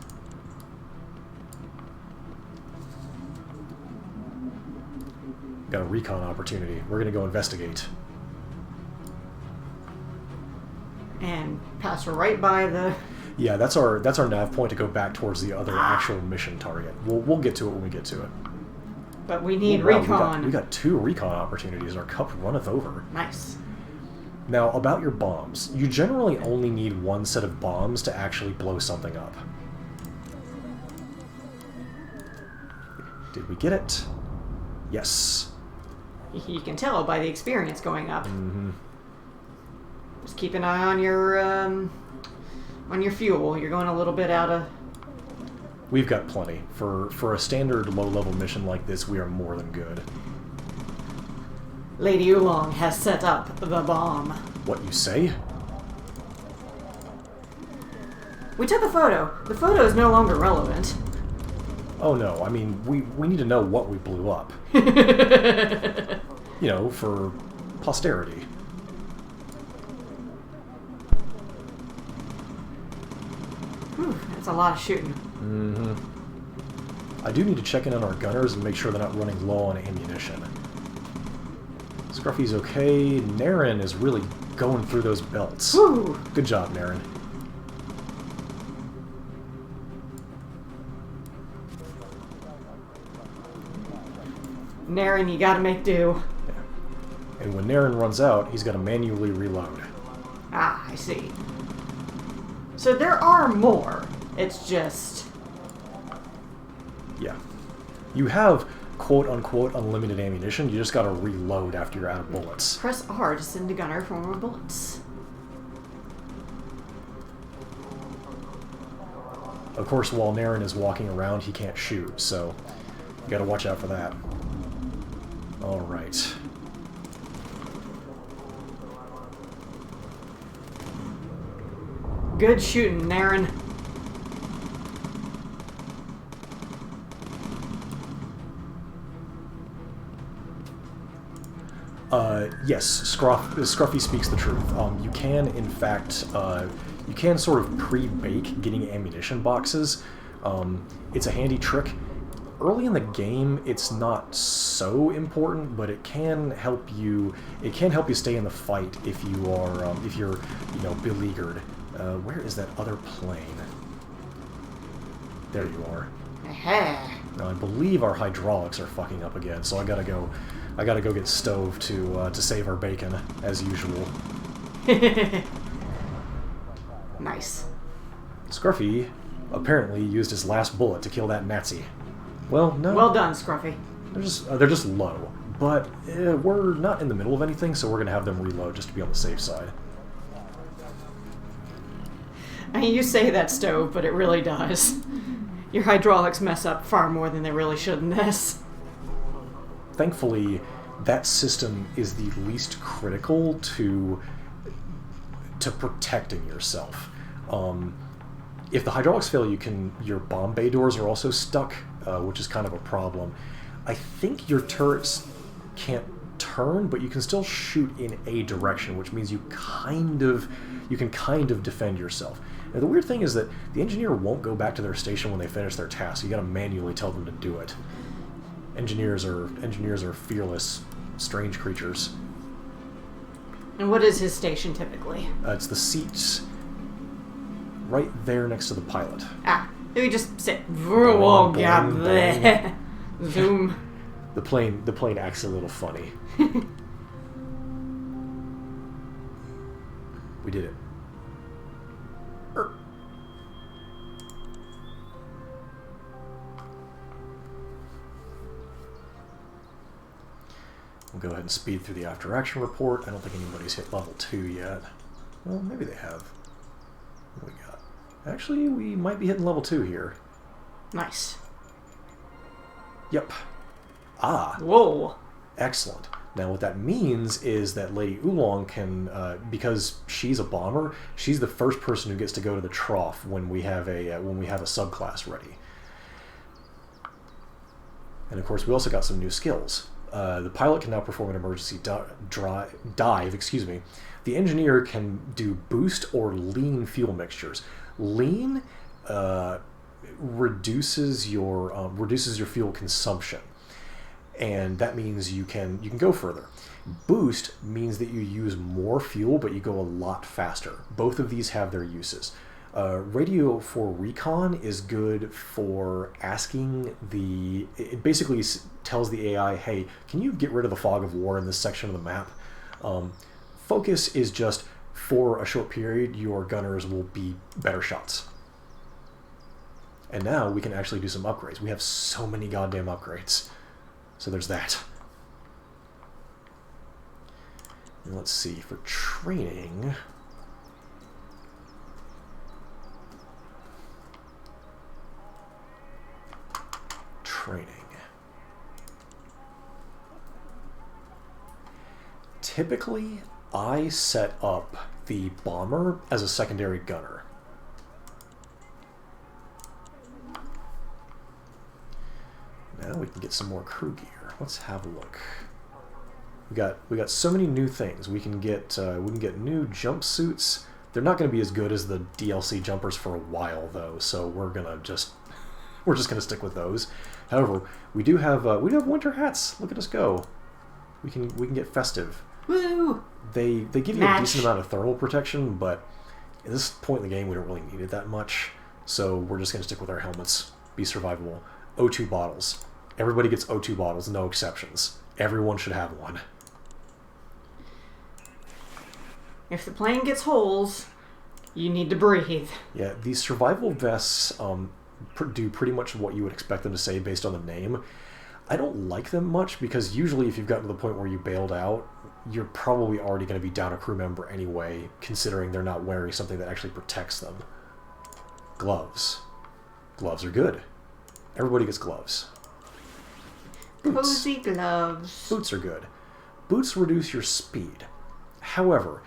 Got a recon opportunity. We're gonna go investigate. And pass right by the... Yeah, that's our nav point to go back towards the other actual mission target. We'll get to it when we get to it. But we need Wow, recon. We got 2 recon opportunities. Our cup runneth over. Nice. Now, about your bombs. You generally only need 1 set of bombs to actually blow something up. Did we get it? Yes. You can tell by the experience going up. Mm-hmm. Just keep an eye on your fuel. You're going a little bit out of... We've got plenty. For a standard low-level mission like this, we are more than good. Lady Oolong has set up the bomb. What you say? We took a photo. The photo is no longer relevant. Oh no, I mean, we need to know what we blew up. You know, for posterity. Whew, that's a lot of shooting. Mm-hmm. I do need to check in on our gunners and make sure they're not running low on ammunition. Scruffy's okay. Naren is really going through those belts. Whew. Good job, Naren. Naren, you gotta make do. Yeah. And when Naren runs out, he's got to manually reload. Ah, I see. So there are more. It's just... Yeah. You have quote-unquote unlimited ammunition, you just gotta reload after you're out of bullets. Press R to send a gunner for more bullets. Of course, while Naren is walking around, he can't shoot, so you gotta watch out for that. Alright. Good shooting, Naren. Yes, Scruffy speaks the truth. You can, in fact, you can sort of pre-bake getting ammunition boxes. It's a handy trick. Early in the game, it's not so important, but it can help you. It can help you stay in the fight if you are, if you're, you know, beleaguered. Where is that other plane? There you are. Aha. Now I believe our hydraulics are fucking up again, so I gotta go get Stove to save our bacon as usual. Nice. Scruffy apparently used his last bullet to kill that Nazi. Well, no. Well done, Scruffy. They're just low, but we're not in the middle of anything, so we're gonna have them reload just to be on the safe side. I mean, you say that, Stove, but it really does. Your hydraulics mess up far more than they really should in this. Thankfully, that system is the least critical to protecting yourself. If the hydraulics fail, your bomb bay doors are also stuck, which is kind of a problem. I think your turrets can't turn, but you can still shoot in a direction, which means you can kind of defend yourself. Now, the weird thing is that the engineer won't go back to their station when they finish their task. You got to manually tell them to do it. Engineers are fearless, strange creatures. And what is his station typically? It's the seats right there next to the pilot. Ah, we just sit. Boing, boing, Zoom. The plane acts a little funny. We did it. We'll go ahead and speed through the after action report. I don't think anybody's hit level 2 yet. Well, maybe they have. What do we got? Actually, we might be hitting level 2 here. Nice. Yep. Ah. Whoa. Excellent. Now what that means is that Lady Oolong can, because she's a bomber, she's the first person who gets to go to the trough when we have a subclass ready. And of course, we also got some new skills. The pilot can now perform an emergency dive. Excuse me. The engineer can do boost or lean fuel mixtures. Lean reduces your fuel consumption. and that means you can go further. Boost means that you use more fuel, but you go a lot faster. Both of these have their uses. Radio for recon is good for asking it basically tells the AI, hey, can you get rid of the fog of war in this section of the map? Focus is just, for a short period, your gunners will be better shots. And now we can actually do some upgrades. We have so many goddamn upgrades. So there's that. And let's see, for training... Typically, I set up the bomber as a secondary gunner. Now we can get some more crew gear. Let's have a look. We got so many new things. We can get new jumpsuits. They're not going to be as good as the DLC jumpers for a while though, so we're just gonna stick with those. However, we do have winter hats. Look at us go. We can get festive. Woo! They give you a decent amount of thermal protection, but at this point in the game, we don't really need it that much. So we're just gonna stick with our helmets. Be survivable. O2 bottles. Everybody gets O2 bottles, no exceptions. Everyone should have one. If the plane gets holes, you need to breathe. Yeah, these survival vests do pretty much what you would expect them to say based on the name. I don't like them much because usually if you've gotten to the point where you bailed out, you're probably already going to be down a crew member anyway, considering they're not wearing something that actually protects them. Gloves. Gloves are good. Everybody gets gloves. Boots. Cozy gloves. Boots are good. Boots reduce your speed. However,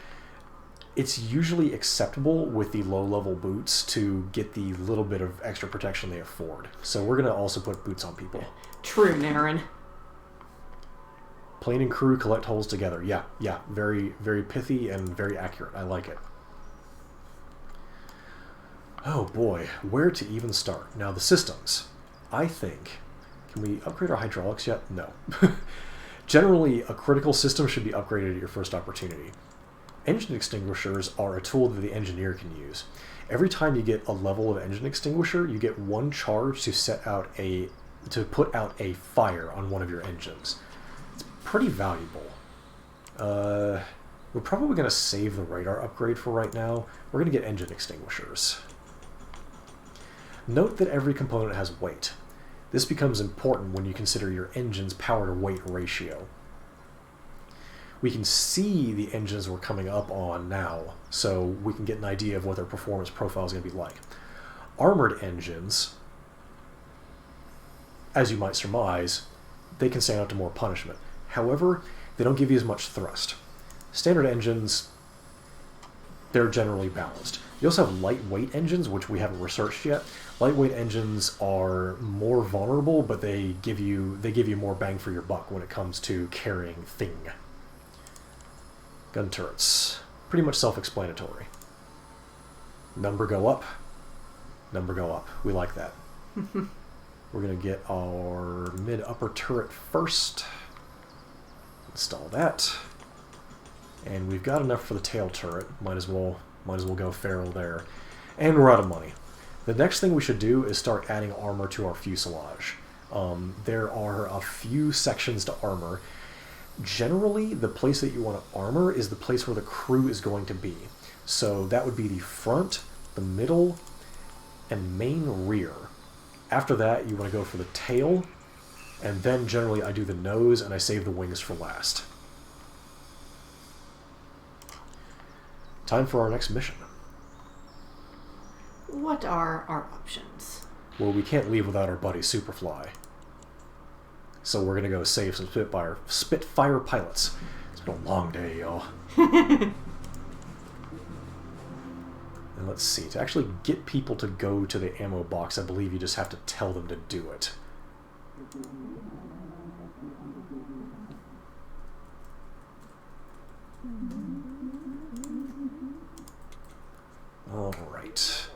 it's usually acceptable with the low-level boots to get the little bit of extra protection they afford. So we're going to also put boots on people. True, Naren. Plane and crew collect holes together. Yeah. Very, very pithy and very accurate. I like it. Oh boy, where to even start? Now the systems. I think... Can we upgrade our hydraulics yet? No. Generally, a critical system should be upgraded at your first opportunity. Engine extinguishers are a tool that the engineer can use. Every time you get a level of engine extinguisher, you get one charge to put out a fire on one of your engines. It's pretty valuable. We're probably going to save the radar upgrade for right now. We're going to get engine extinguishers. Note that every component has weight. This becomes important when you consider your engine's power to weight ratio. We can see the engines we're coming up on now, so we can get an idea of what their performance profile is going to be like. Armored engines, as you might surmise, they can stand up to more punishment. However, they don't give you as much thrust. Standard engines, they're generally balanced. You also have lightweight engines, which we haven't researched yet. Lightweight engines are more vulnerable, but they give you more bang for your buck when it comes to carrying thing. Gun turrets. Pretty much self-explanatory. Number go up. Number go up. We like that. We're going to get our mid-upper turret first. Install that. And we've got enough for the tail turret. Might as well go feral there. And we're out of money. The next thing we should do is start adding armor to our fuselage. There are a few sections to armor. Generally, the place that you want to armor is the place where the crew is going to be. So that would be the front, the middle, and main rear. After that, you want to go for the tail, and then generally I do the nose and I save the wings for last. Time for our next mission. What are our options? Well, we can't leave without our buddy Superfly. So we're going to go save some Spitfire pilots. It's been a long day, y'all. And let's see. To actually get people to go to the ammo box, I believe you just have to tell them to do it. All right.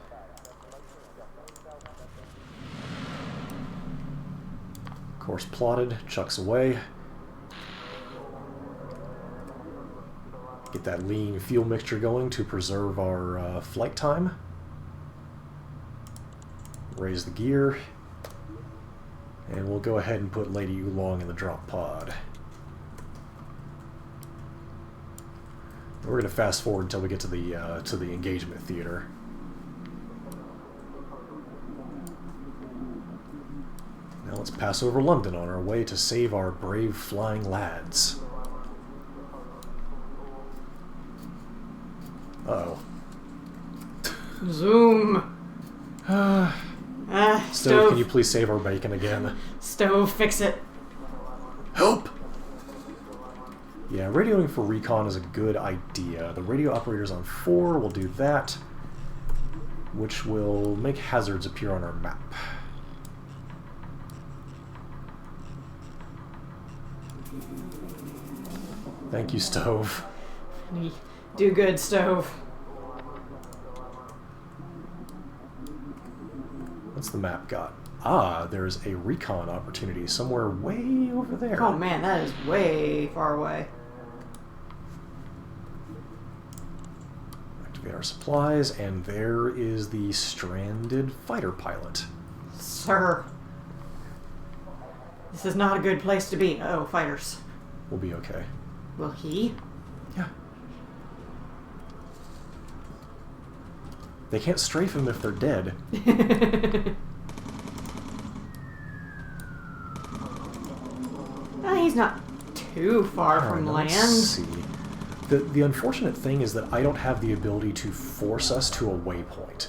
Course plotted, chucks away. Get that lean fuel mixture going to preserve our flight time. Raise the gear. And we'll go ahead and put Lady Oolong in the drop pod. We're going to fast forward until we get to the engagement theater. Now let's pass over London on our way to save our brave flying lads. Uh-oh. Zoom. Stove, can you please save our bacon again? Stove, fix it. Help! Yeah, radioing for recon is a good idea. The radio operator's on 4, we'll do that, which will make hazards appear on our map. Thank you, Stove. Do good, Stove. What's the map got? Ah, there's a recon opportunity somewhere way over there. Oh man, that is way far away. Activate our supplies, and there is the stranded fighter pilot. Sir. This is not a good place to be. Oh, fighters. We'll be okay. Will he? Yeah. They can't strafe him if they're dead. He's not too far from Let's land. see. The unfortunate thing is that I don't have the ability to force us to a waypoint.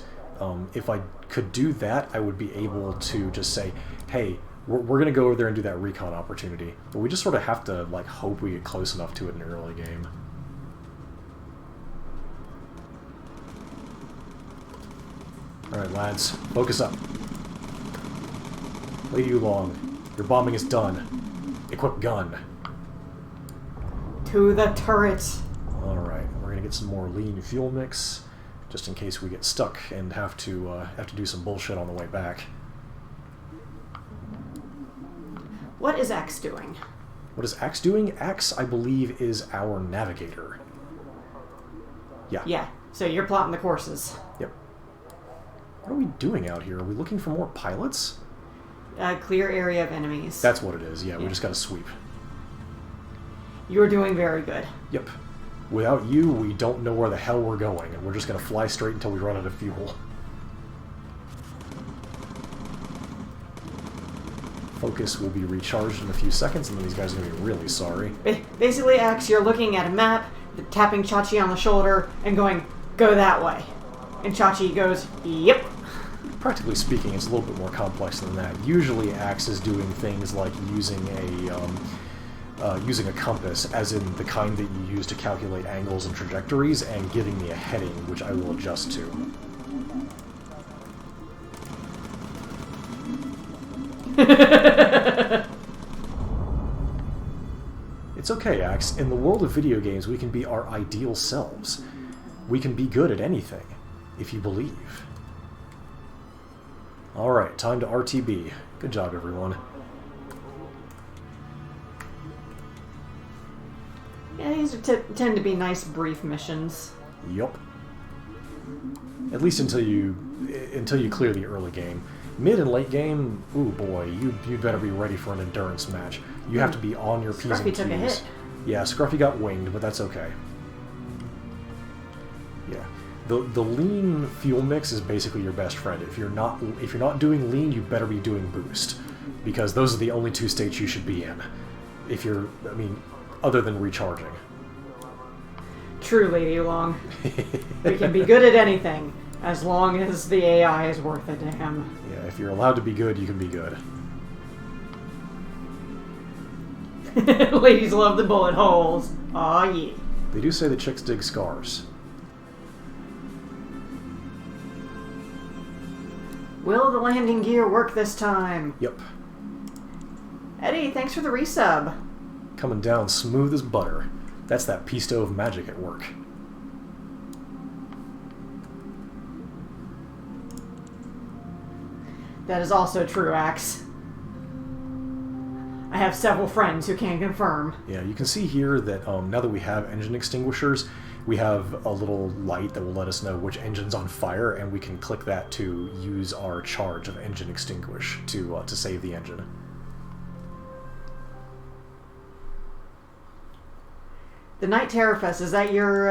If I could do that, I would be able to just say, hey, we're going to go over there and do that recon opportunity. But we just sort of have to like hope we get close enough to it in the early game. Alright, lads. Focus up. Lady Oolong, your bombing is done. Equip gun. To the turret. Alright, we're going to get some more lean fuel mix, just in case we get stuck and have to do some bullshit on the way back. What is Axe doing? What is Axe doing? Axe, I believe, is our navigator. Yeah. Yeah, so you're plotting the courses. Yep. What are we doing out here? Are we looking for more pilots? Clear area of enemies. That's what it is, yeah. We just got to sweep. You're doing very good. Yep. Without you, we don't know where the hell we're going, and we're just going to fly straight until we run out of fuel. Focus will be recharged in a few seconds, and then these guys are going to be really sorry. Basically, Axe, you're looking at a map, tapping Chachi on the shoulder, and going, go that way. And Chachi goes, yep. Practically speaking, it's a little bit more complex than that. Usually Axe is doing things like using a compass, as in the kind that you use to calculate angles and trajectories, and giving me a heading, which I will adjust to. It's okay, Axe. In the world of video games, we can be our ideal selves. We can be good at anything, if you believe. Alright, time to RTB. Good job, everyone. Yeah, these tend to be nice, brief missions. Yup. At least until you clear the early game. Mid and late game, ooh boy, you better be ready for an endurance match. You have to be on your P's and Q's. Scruffy took a hit. Yeah, Scruffy got winged, but that's okay. Yeah. The lean fuel mix is basically your best friend. If you're not doing lean, you better be doing boost, because those are the only two states you should be in. If you're, other than recharging. True, Lady Long. We can be good at anything, as long as the AI is worth it to him. Yeah, if you're allowed to be good, you can be good. Ladies love the bullet holes. Aw, yeah. They do say that chicks dig scars. Will the landing gear work this time? Yep. Eddie, thanks for the resub. Coming down smooth as butter. That's that pea stove magic at work. That is also true, Axe. I have several friends who can confirm. Yeah, you can see here that now that we have engine extinguishers, we have a little light that will let us know which engine's on fire, and we can click that to use our charge of engine extinguish to save the engine. The Night Terror Fest, is that your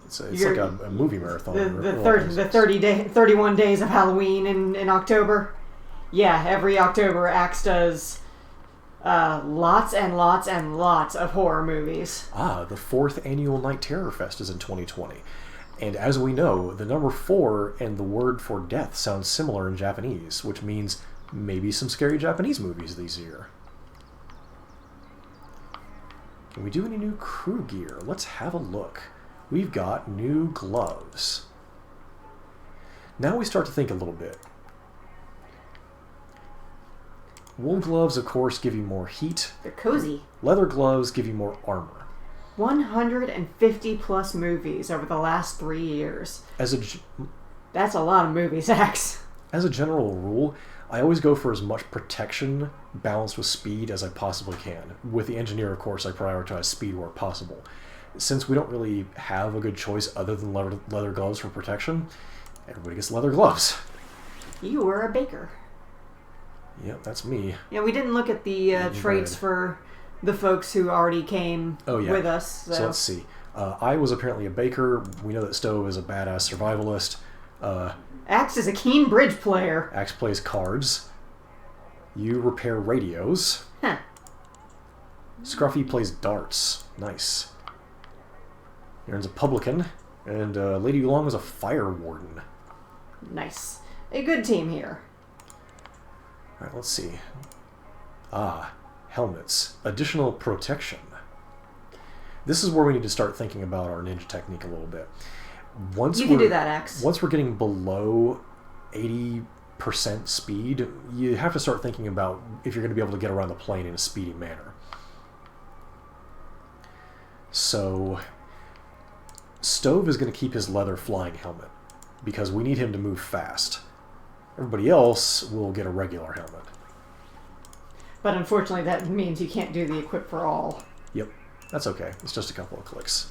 It's like a movie marathon. the 31 days of Halloween in October? Yeah, every October Axe does lots and lots and lots of horror movies. The 4th annual Night Terror Fest is in 2020. And as we know, the number 4 and the word for death sounds similar in Japanese, which means maybe some scary Japanese movies this year. Can we do any new crew gear? Let's have a look. We've got new gloves. Now we start to think a little bit. Wool gloves, of course, give you more heat. They're cozy. Leather gloves give you more armor. 150 plus movies over the last 3 years. As That's a lot of movies, Axe. a general rule, I always go for as much protection balanced with speed as I possibly can. With the engineer, of course, I prioritize speed where possible. Since we don't really have a good choice other than leather gloves for protection, everybody gets leather gloves. You were a baker. Yep, that's me. Yeah, we didn't look at the traits for the folks who already came with us. So let's see. I was apparently a baker. We know that Stove is a badass survivalist. Axe is a keen bridge player. Axe plays cards. You repair radios. Huh. Scruffy plays darts. Nice. Aaron's a publican. And Lady Long is a fire warden. Nice. A good team here. Alright, let's see. Helmets. Additional protection. This is where we need to start thinking about our ninja technique a little bit. You can do that, Axe. Once we're getting below 80% speed, you have to start thinking about if you're going to be able to get around the plane in a speedy manner. So, Stove is going to keep his leather flying helmet because we need him to move fast. Everybody else will get a regular helmet. But unfortunately, that means you can't do the equip for all. Yep, that's okay. It's just a couple of clicks.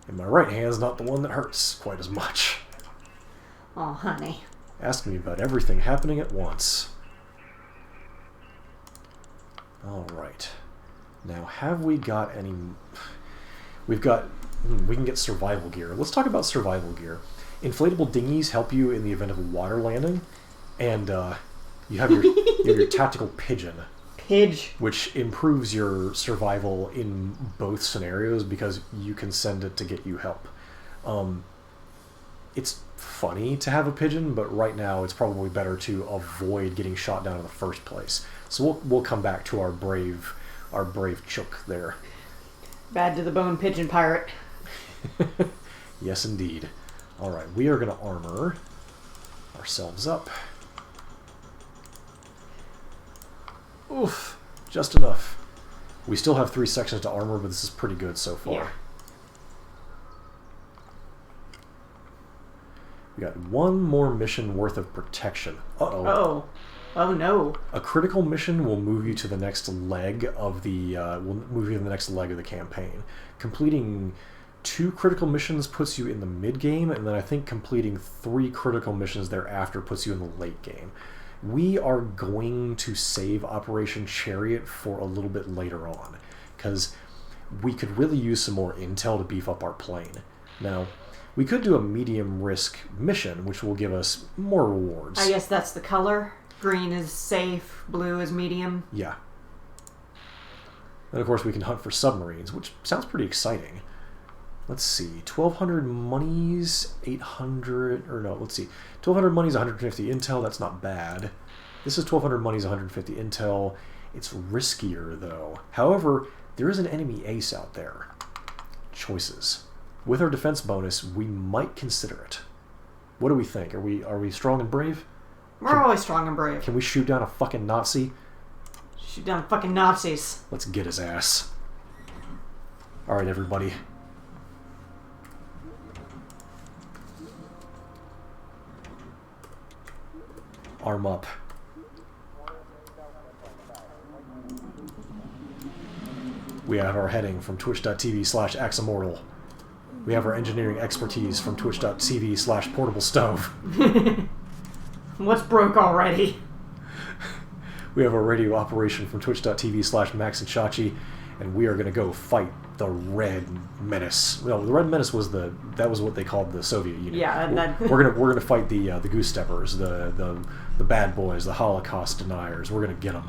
And my right hand's not the one that hurts quite as much. Oh, honey. Ask me about everything happening at once. Alright. Now, have we got any... We can get survival gear. Let's talk about survival gear. Inflatable dinghies help you in the event of a water landing. And you have your tactical pigeon. Pidge. Which improves your survival in both scenarios because you can send it to get you help. It's funny to have a pigeon, but right now it's probably better to avoid getting shot down in the first place. So we'll come back to our brave chook there. Bad to the bone pigeon pirate. Yes, indeed. All right, we are going to armor ourselves up. Oof, just enough. We still have 3 sections to armor, but this is pretty good so far. Yeah. We got one more mission worth of protection. Uh-oh. Uh-oh. Oh, no. A critical mission will move you to the next leg of the campaign. Completing 2 critical missions puts you in the mid-game, and then I think completing 3 critical missions thereafter puts you in the late game. We are going to save Operation Chariot for a little bit later on, because we could really use some more intel to beef up our plane. Now, we could do a medium-risk mission, which will give us more rewards. I guess that's the color. Green is safe, blue is medium. Yeah. And of course we can hunt for submarines, which sounds pretty exciting. Let's see, 1,200 monies, 800, or no, let's see, 1,200 monies, 150 intel, that's not bad. This is 1,200 monies, 150 intel. It's riskier, though. However, there is an enemy ace out there. Choices. With our defense bonus, we might consider it. What do we think? Are we strong and brave? We're always strong and brave. Can we shoot down a fucking Nazi? Shoot down fucking Nazis. Let's get his ass. Alright, everybody. Arm up. We have our heading from twitch.tv/aximortal. We have our engineering expertise from twitch.tv/portablestove. What's broke already? We have our radio operation from twitch.tv/maxandchachi, and we are going to go fight the Red Menace. No, the Red Menace was that was what they called the Soviet Union. Yeah, and that... we're gonna fight the Goose Steppers, the bad boys, the Holocaust deniers. We're gonna get them.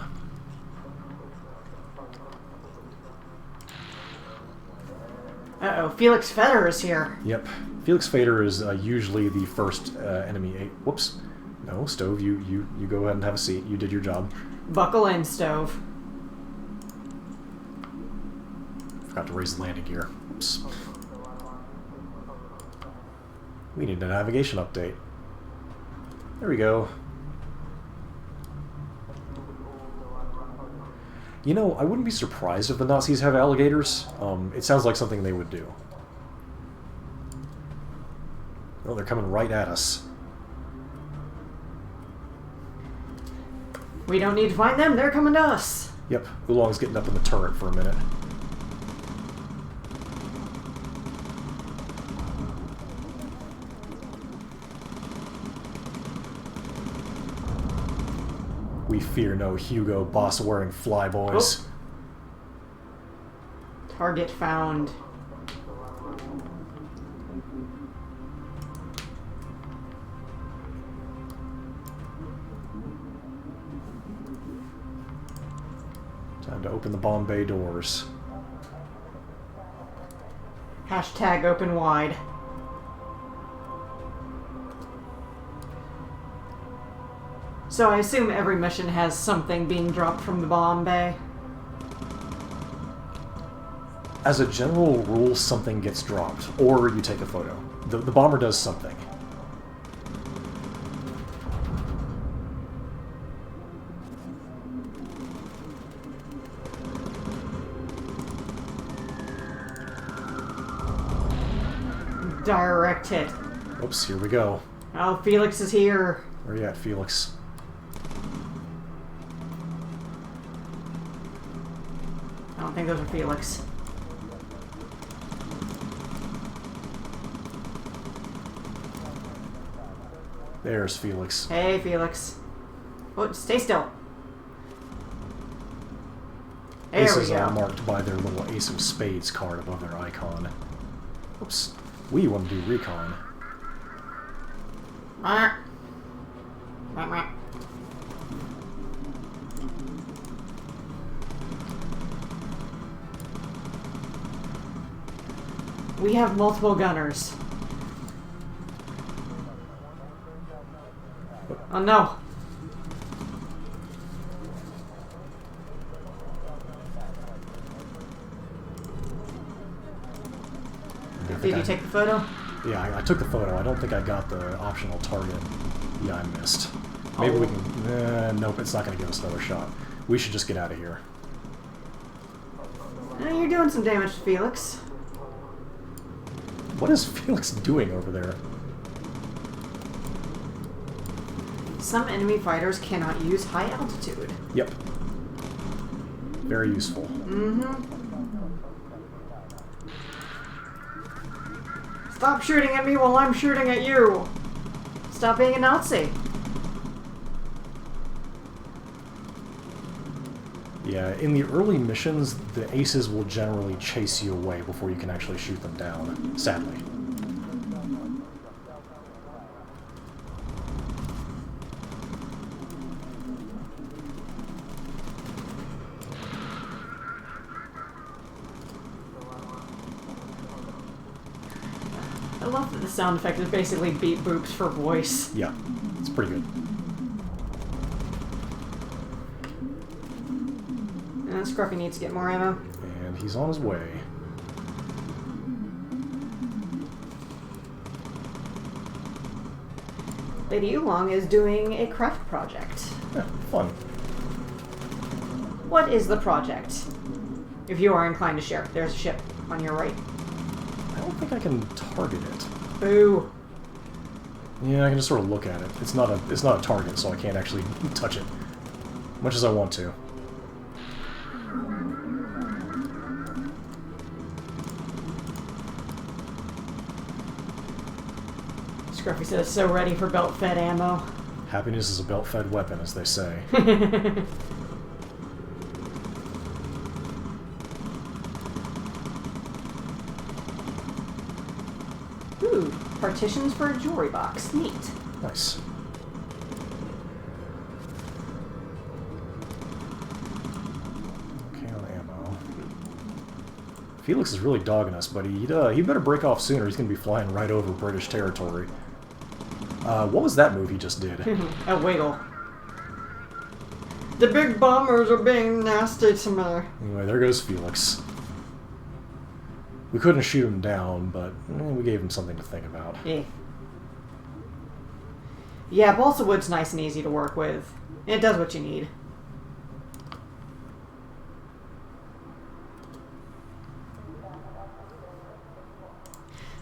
Uh-oh, Felix Feder is here. Yep, Felix Fader is usually the first enemy. Whoops, no, Stove. You go ahead and have a seat. You did your job. Buckle in, Stove. Forgot to raise the landing gear. Oops. We need a navigation update. There we go. You know, I wouldn't be surprised if the Nazis have alligators. It sounds like something they would do. Oh, they're coming right at us. We don't need to find them, they're coming to us. Yep, Oolong's getting up in the turret for a minute. We fear no Hugo Boss-wearing flyboys. Oh. Target found. Time to open the bomb bay doors. Hashtag open wide. So I assume every mission has something being dropped from the bomb bay? As a general rule, something gets dropped, or you take a photo. The bomber does something. Direct hit. Oops, here we go. Oh, Felix is here. Where you at, Felix? I don't think those are Felix. There's Felix. Hey, Felix. Oh, stay still. There Aces we go. are marked by their little Ace of Spades card above their icon. Oops. We want to do recon. We have multiple gunners. Oh no. Did you take the photo? Yeah, I took the photo. I don't think I got the optional target. Yeah, I missed. Maybe we can... nope, it's not going to give us another shot. We should just get out of here. You're doing some damage to Felix. What is Felix doing over there? Some enemy fighters cannot use high altitude. Yep. Very useful. Mm-hmm. Stop shooting at me while I'm shooting at you! Stop being a Nazi! Yeah, in the early missions, the aces will generally chase you away before you can actually shoot them down, sadly. I love that the sound effect is basically beep boops for voice. Yeah, it's pretty good. And Scruffy needs to get more ammo. And he's on his way. Lady Oolong is doing a craft project. Yeah, fun. What is the project? If you are inclined to share, there's a ship on your right. I don't think I can target it. Boo. Yeah, I can just sort of look at it. It's not a target, so I can't actually touch it. Much as I want to. Scruffy says, so ready for belt-fed ammo. Happiness is a belt-fed weapon, as they say. Ooh, partitions for a jewelry box. Neat. Nice. Okay, on ammo. Felix is really dogging us, but he better break off sooner. He's going to be flying right over British territory. What was that move he just did? A wiggle. The big bombers are being nasty to me. Anyway, there goes Felix. We couldn't shoot him down, but we gave him something to think about. Yeah. Yeah, balsa wood's nice and easy to work with. It does what you need.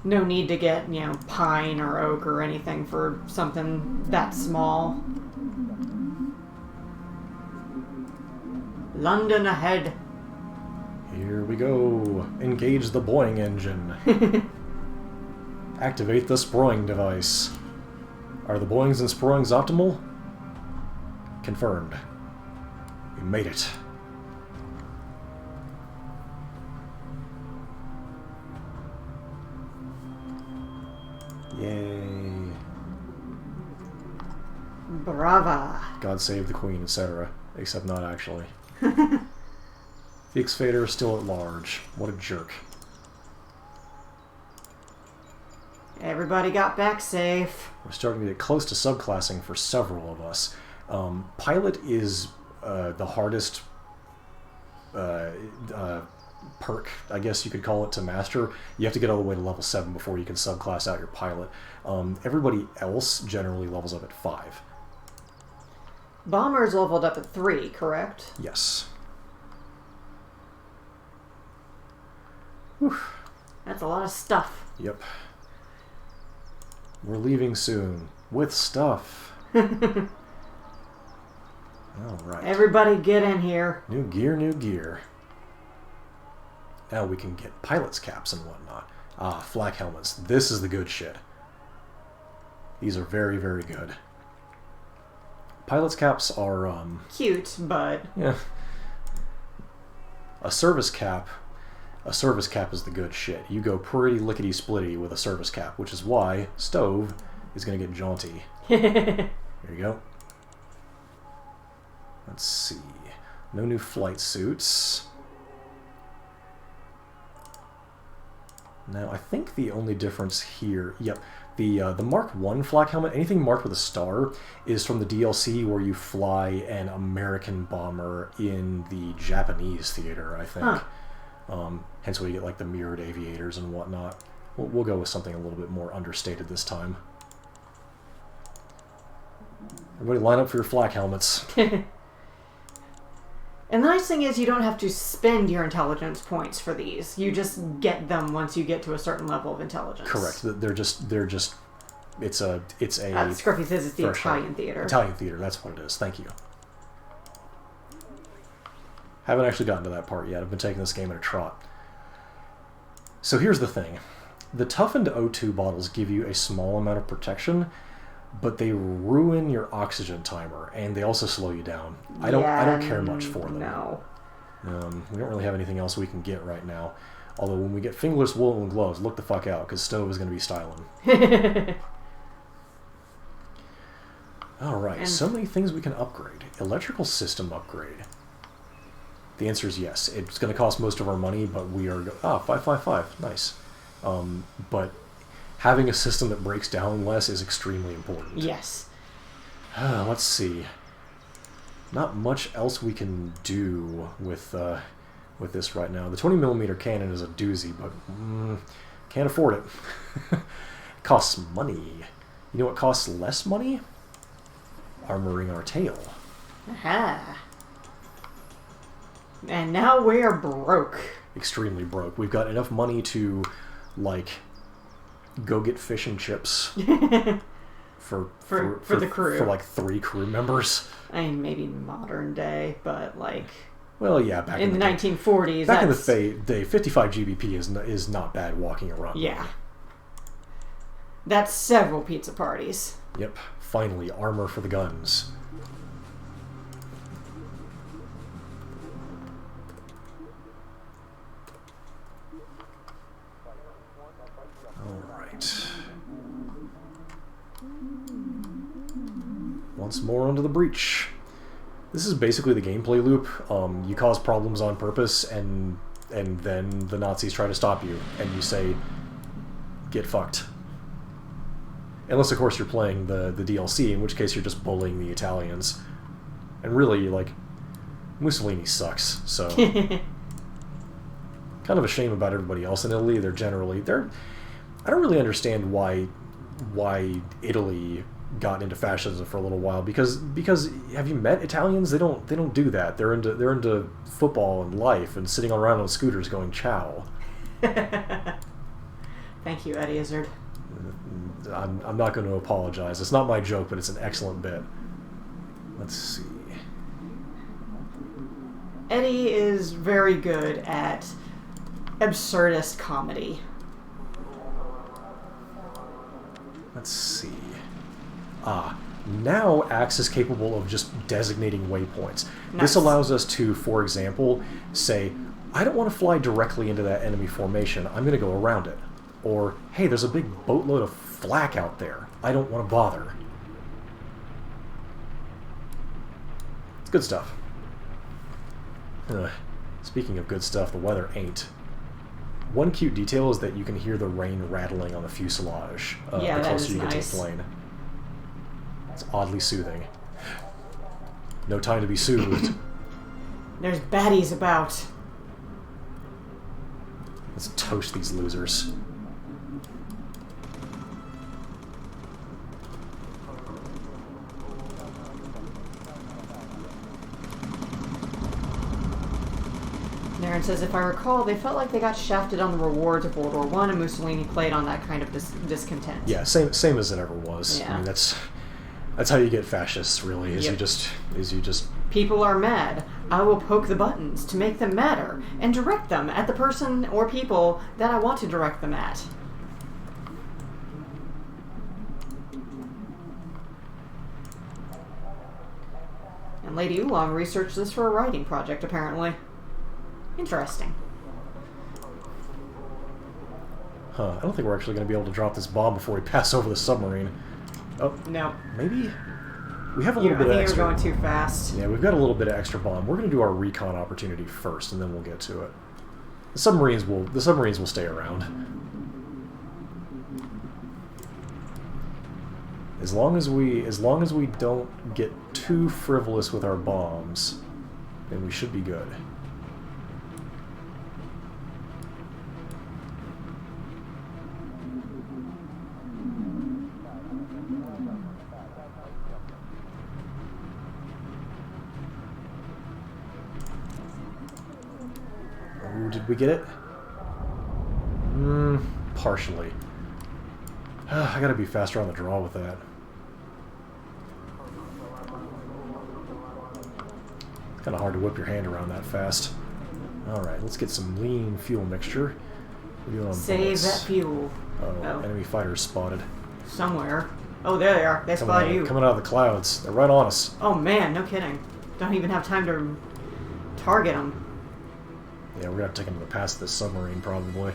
No need to get, you know, pine or oak or anything for something that small. London ahead. Here we go. Engage the Boeing engine. Activate the Sproing device. Are the Boeings and Sproings optimal? Confirmed. We made it. Yay. Brava. God save the Queen, etc. Except not actually. Felix Fader is still at large. What a jerk. Everybody got back safe. We're starting to get close to subclassing for several of us. Pilot is the hardest perk, I guess you could call it, to master. You have to get all the way to level 7 before you can subclass out your pilot. Everybody else generally levels up at 5. Bombers leveled up at 3, correct? Yes. Whew. That's a lot of stuff. Yep. We're leaving soon. With stuff. Alright. Everybody get in here. New gear, new gear. Now we can get pilot's caps and whatnot. Ah, flak helmets. This is the good shit. These are very, very good. Pilot's caps are, Cute, but... yeah. A service cap is the good shit. You go pretty lickety-splitty with a service cap, which is why Stove is going to get jaunty. Here you go. Let's see. No new flight suits. Now, I think the only difference here... Yep. The Mark I flak helmet, anything marked with a star, is from the DLC where you fly an American bomber in the Japanese theater, I think. Huh. Hence why you get like the mirrored aviators and whatnot. We'll go with something a little bit more understated this time. Everybody line up for your flak helmets. And the nice thing is you don't have to spend your intelligence points for these. You just get them once you get to a certain level of intelligence. Correct. They're just it's a Scruffy says it's the Italian theater. Italian theater, that's what it is. Thank you. Haven't actually gotten to that part yet. I've been taking this game at a trot. So here's the thing. The toughened O2 bottles give you a small amount of protection, but they ruin your oxygen timer, and they also slow you down. I don't care much for them. No. We don't really have anything else we can get right now. Although when we get fingerless woolen gloves, look the fuck out, because Stove is going to be styling. Alright, so many things we can upgrade. Electrical system upgrade. The answer is yes. It's going to cost most of our money, but we are... 555. Nice. But having a system that breaks down less is extremely important. Yes. Let's see. Not much else we can do with this right now. The 20mm cannon is a doozy, but can't afford it. It costs money. You know what costs less money? Armoring our tail. Aha. And now we're broke. Extremely broke. We've got enough money to, like, go get fish and chips for the crew. For like 3 crew members. I mean, maybe modern day, but like... Well, yeah, back in the 1940s. Back in the day, 55 GBP is not bad walking around. Yeah. That's several pizza parties. Yep, finally, armor for the guns. Alright. Once more onto the breach. This is basically the gameplay loop. You cause problems on purpose, and then the Nazis try to stop you, and you say, get fucked. Unless, of course, you're playing the DLC, in which case you're just bullying the Italians. And really, like, Mussolini sucks, so... kind of a shame about everybody else in Italy. They're I don't really understand why Italy got into fascism for a little while, because have you met Italians? They don't do that. They're into football and life and sitting around on scooters going ciao. Thank you, Eddie Izzard. I'm not going to apologize. It's not my joke, but it's an excellent bit. Let's see. Eddie is very good at absurdist comedy. Let's see. Now Axe is capable of just designating waypoints. Nice. This allows us to, for example, say, I don't want to fly directly into that enemy formation. I'm going to go around it. Or, hey, there's a big boatload of flak out there. I don't want to bother. It's good stuff. Speaking of good stuff, the weather ain't. One cute detail is that you can hear the rain rattling on the fuselage the closer you get to the plane. It's oddly soothing. No time to be soothed. There's baddies about. Let's toast these losers. Naren says, if I recall, they felt like they got shafted on the rewards of World War I, and Mussolini played on that kind of discontent. Yeah, same as it ever was. Yeah. I mean, that's how you get fascists, really. Is Yep. you just People are mad. I will poke the buttons to make them madder and direct them at the person or people that I want to direct them at. And Lady Oolong researched this for a writing project, apparently. Interesting. Huh, I don't think we're actually going to be able to drop this bomb before we pass over the submarine. Oh, No. maybe? We have a little I bit of think extra... you're going too fast. Yeah, we've got a little bit of extra bomb. We're going to do our recon opportunity first, and then we'll get to it. The submarines will stay around. As long as we don't get too frivolous with our bombs, then we should be good. Oh, did we get it? Partially. I gotta be faster on the draw with that. It's kind of hard to whip your hand around that fast. Alright, let's get some lean fuel mixture. What are you doing on Save bullets? that fuel. Oh, enemy fighters spotted. Somewhere. Oh, there they are. They spotted you. Coming out of the clouds. They're right on us. Oh man, no kidding. Don't even have time to target them. Yeah, we're gonna have to take them to pass this submarine, probably.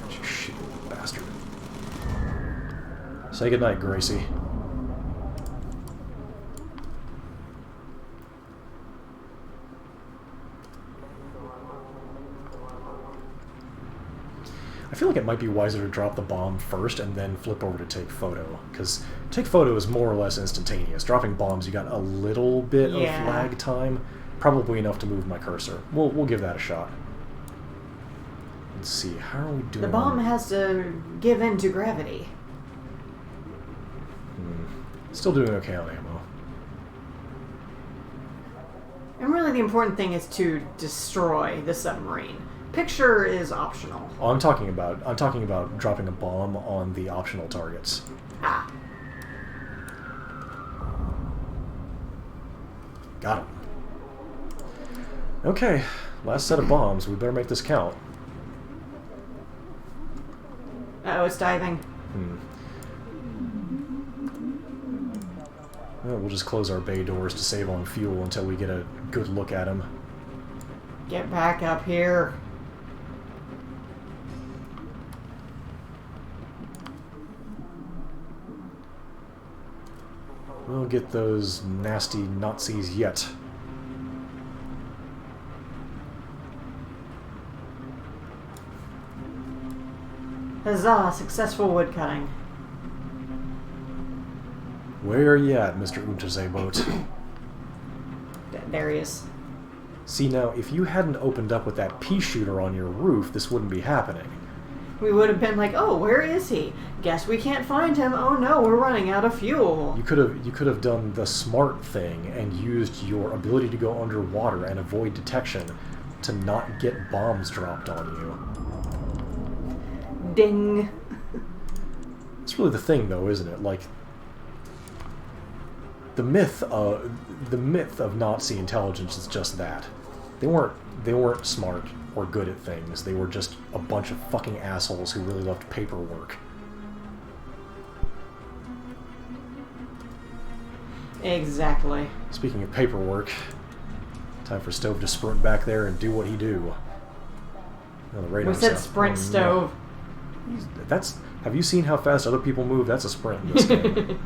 You shitty little bastard. Say goodnight, Gracie. I feel like it might be wiser to drop the bomb first and then flip over to take photo, because take photo is more or less instantaneous. Dropping bombs, you got a little bit of lag time, probably enough to move my cursor. We'll give that a shot. Let's see, how are we doing? The bomb has to give in to gravity. Still doing okay on ammo. And really the important thing is to destroy the submarine. Picture is optional. Oh, I'm talking about dropping a bomb on the optional targets. Ah. Got him. Okay, last set of bombs. We better make this count. Uh-oh, it's diving. Well, we'll just close our bay doors to save on fuel until we get a good look at him. Get back up here. We'll get those nasty Nazis yet. Huzzah, successful woodcutting. Where are you at, Mr. Unterseeboot? There he is. See, now, if you hadn't opened up with that pea shooter on your roof, this wouldn't be happening. We would have been like, oh, where is he? Guess we can't find him. Oh no, we're running out of fuel. You could have done the smart thing and used your ability to go underwater and avoid detection to not get bombs dropped on you. Ding. It's really the thing, though, isn't it? Like, the myth of Nazi intelligence is just that. They weren't smart or good at things. They were just a bunch of fucking assholes who really loved paperwork. Exactly. Speaking of paperwork, time for Stove to sprint back there and do what he do. Oh, the We radar's said out. sprint, Oh, no. Stove. Have you seen how fast other people move? That's a sprint in this game.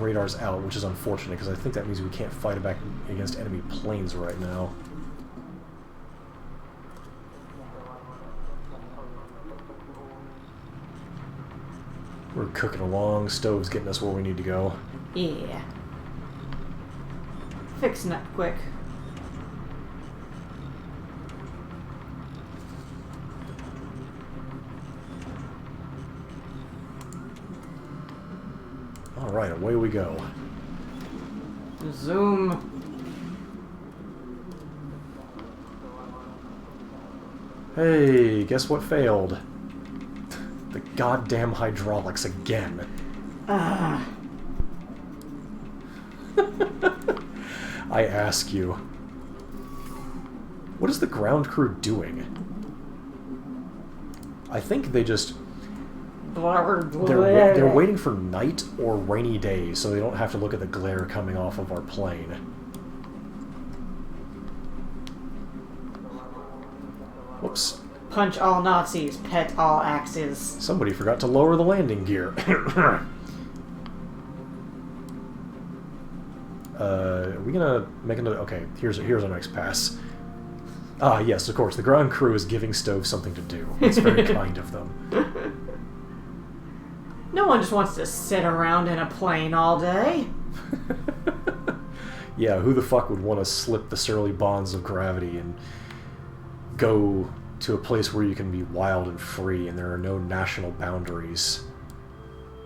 Radar's out, which is unfortunate, because I think that means we can't fight it back against enemy planes right now. We're cooking along. Stove's getting us where we need to go. Yeah. Fixing it quick. Alright, away we go. Zoom. Hey, guess what failed? The goddamn hydraulics again. Ah. I ask you. What is the ground crew doing? I think they just... They're waiting for night or rainy days so they don't have to look at the glare coming off of our plane. Whoops. Punch all Nazis, pet all axes. Somebody forgot to lower the landing gear. Are we gonna make another... Okay, here's our next pass. Ah, yes, of course. The ground crew is giving Stove something to do. It's very kind of them. No one just wants to sit around in a plane all day. Yeah, who the fuck would want to slip the surly bonds of gravity and go to a place where you can be wild and free and there are no national boundaries?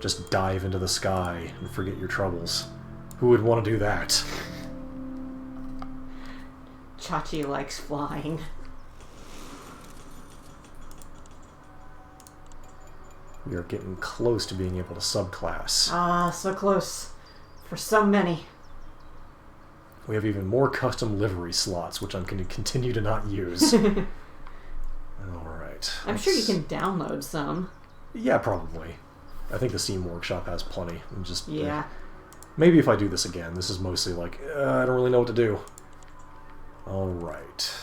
Just dive into the sky and forget your troubles. Who would want to do that? Chachi likes flying. We are getting close to being able to subclass. Ah, so close. For so many. We have even more custom livery slots, which I'm going to continue to not use. Alright. I'm sure you can download some. Yeah, probably. I think the Steam Workshop has plenty. And just Yeah. maybe if I do this again. This is mostly like, I don't really know what to do. Alright.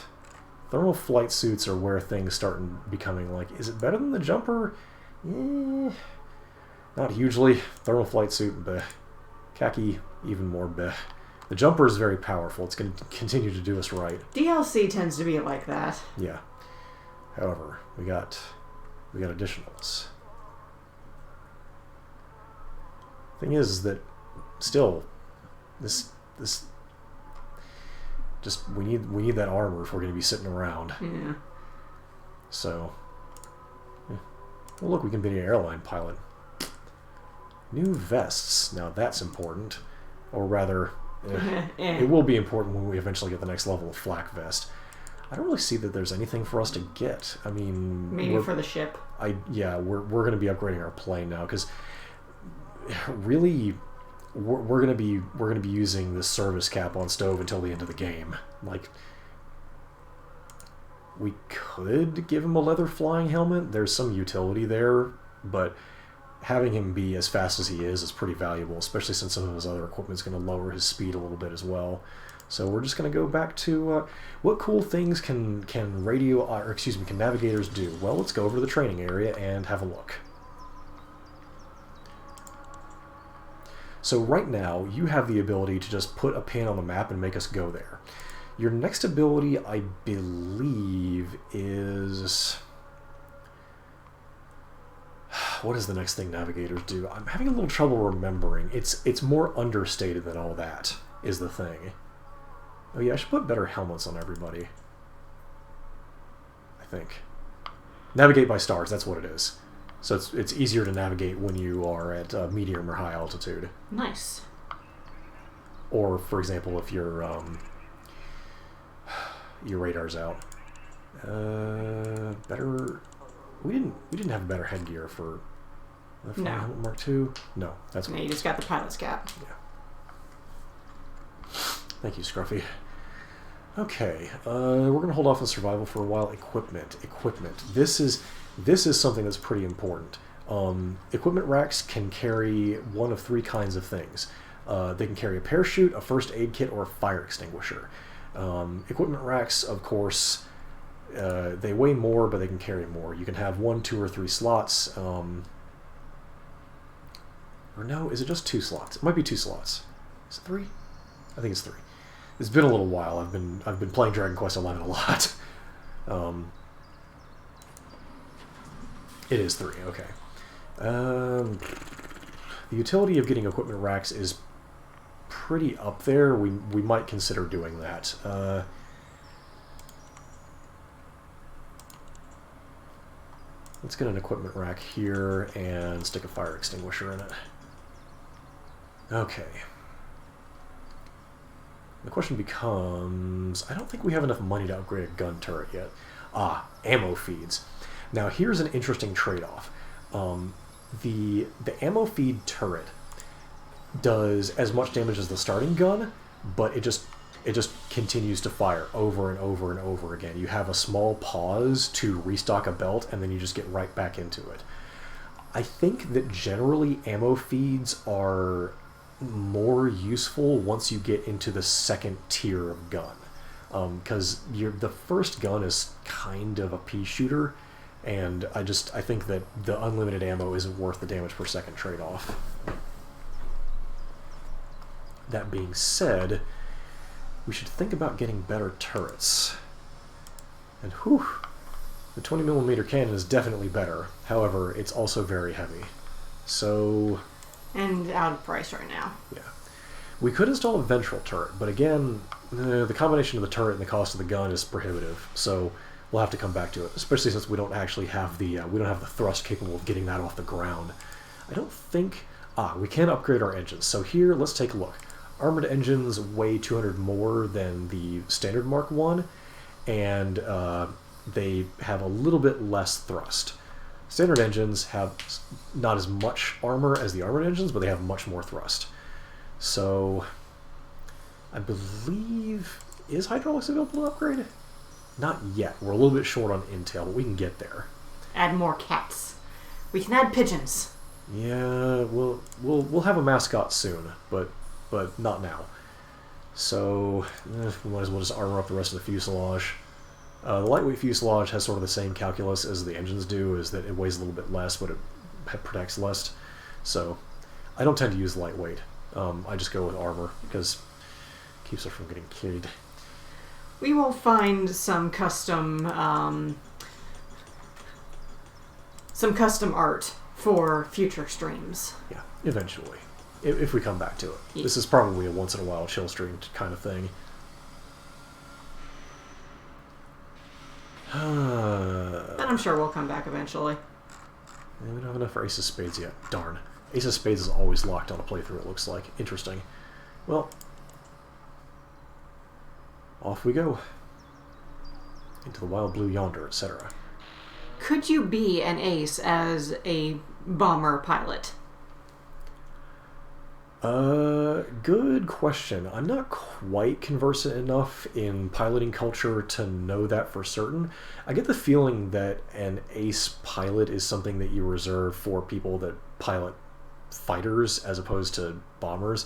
Thermal flight suits are where things start becoming like, is it better than the jumper? Not hugely. Thermal flight suit, bleh. Khaki, even more bleh. The jumper is very powerful. It's going to continue to do us right. DLC tends to be like that. Yeah. However, we got additionals. Thing is that still this just we need that armor if we're going to be sitting around. Yeah. So, yeah. Well, look, we can be an airline pilot. New vests. Now that's important, or rather, it will be important when we eventually get the next level of flak vest. I don't really see that there's anything for us to get. I mean, Maybe for the ship. we're going to be upgrading our plane now because really we're gonna be using this service cap on Stove until the end of the game. Like, we could give him a leather flying helmet. There's some utility there, but having him be as fast as he is pretty valuable, especially since some of his other equipment's going to lower his speed a little bit as well. So we're just going to go back to what cool things can navigators do? Well, let's go over to the training area and have a look. So right now, you have the ability to just put a pin on the map and make us go there. Your next ability, I believe, is... What is the next thing navigators do? I'm having a little trouble remembering. It's more understated than all that, is the thing. Oh yeah, I should put better helmets on everybody. I think. Navigate by stars, that's what it is. So it's easier to navigate when you are at medium or high altitude. Nice. Or, for example, if your radar's out. Better... We didn't have better headgear for the No. Helmet Mark II. No, that's No, you just got the pilot's cap. Yeah. Thank you, Scruffy. Okay, we're gonna hold off on survival for a while. Equipment. This is something that's pretty important. Equipment racks can carry one of three kinds of things. They can carry a parachute, a first aid kit, or a fire extinguisher. Equipment racks, of course. They weigh more, but they can carry more. You can have 1, 2, or 3 slots. Or no, is it just 2 slots? It might be 2 slots. Is it 3? I think it's 3. It's been a little while. I've been playing Dragon Quest XI a lot. It is 3. Okay. The utility of getting equipment racks is pretty up there. We might consider doing that. Let's get an equipment rack here and stick a fire extinguisher in it. Okay. The question becomes, I don't think we have enough money to upgrade a gun turret yet. Ammo feeds. Now here's an interesting trade-off. The ammo feed turret does as much damage as the starting gun, but it just continues to fire over and over and over again. You have a small pause to restock a belt, and then you just get right back into it. I think that generally ammo feeds are more useful once you get into the second tier of gun, because the first gun is kind of a pea shooter, and I think that the unlimited ammo isn't worth the damage per second trade-off. That being said, we should think about getting better turrets. And whew, the 20mm cannon is definitely better. However, it's also very heavy. So... And out of price right now. Yeah. We could install a ventral turret, but again, the combination of the turret and the cost of the gun is prohibitive. So we'll have to come back to it, especially since we don't actually have the thrust capable of getting that off the ground. I don't think... we can upgrade our engines. So here, let's take a look. Armored engines weigh 200 more than the standard Mark I, and they have a little bit less thrust. Standard engines have not as much armor as the armored engines, but they have much more thrust. So, I believe... Is hydraulics available to upgrade? Not yet. We're a little bit short on intel, but we can get there. Add more cats. We can add pigeons. Yeah, we'll have a mascot soon, but not now. So, we might as well just armor up the rest of the fuselage. The lightweight fuselage has sort of the same calculus as the engines do, is that it weighs a little bit less, but it protects less. So, I don't tend to use lightweight. I just go with armor, because it keeps us from getting killed. We will find some custom art for future streams. Yeah, eventually. If we come back to it. Yeah. This is probably a once-in-a-while chill stream kind of thing. And I'm sure we'll come back eventually. We don't have enough for Ace of Spades yet. Darn. Ace of Spades is always locked on a playthrough, it looks like. Interesting. Well, off we go. Into the wild blue yonder, etc. Could you be an ace as a bomber pilot? Good question. I'm not quite conversant enough in piloting culture to know that for certain. I get the feeling that an ace pilot is something that you reserve for people that pilot fighters as opposed to bombers.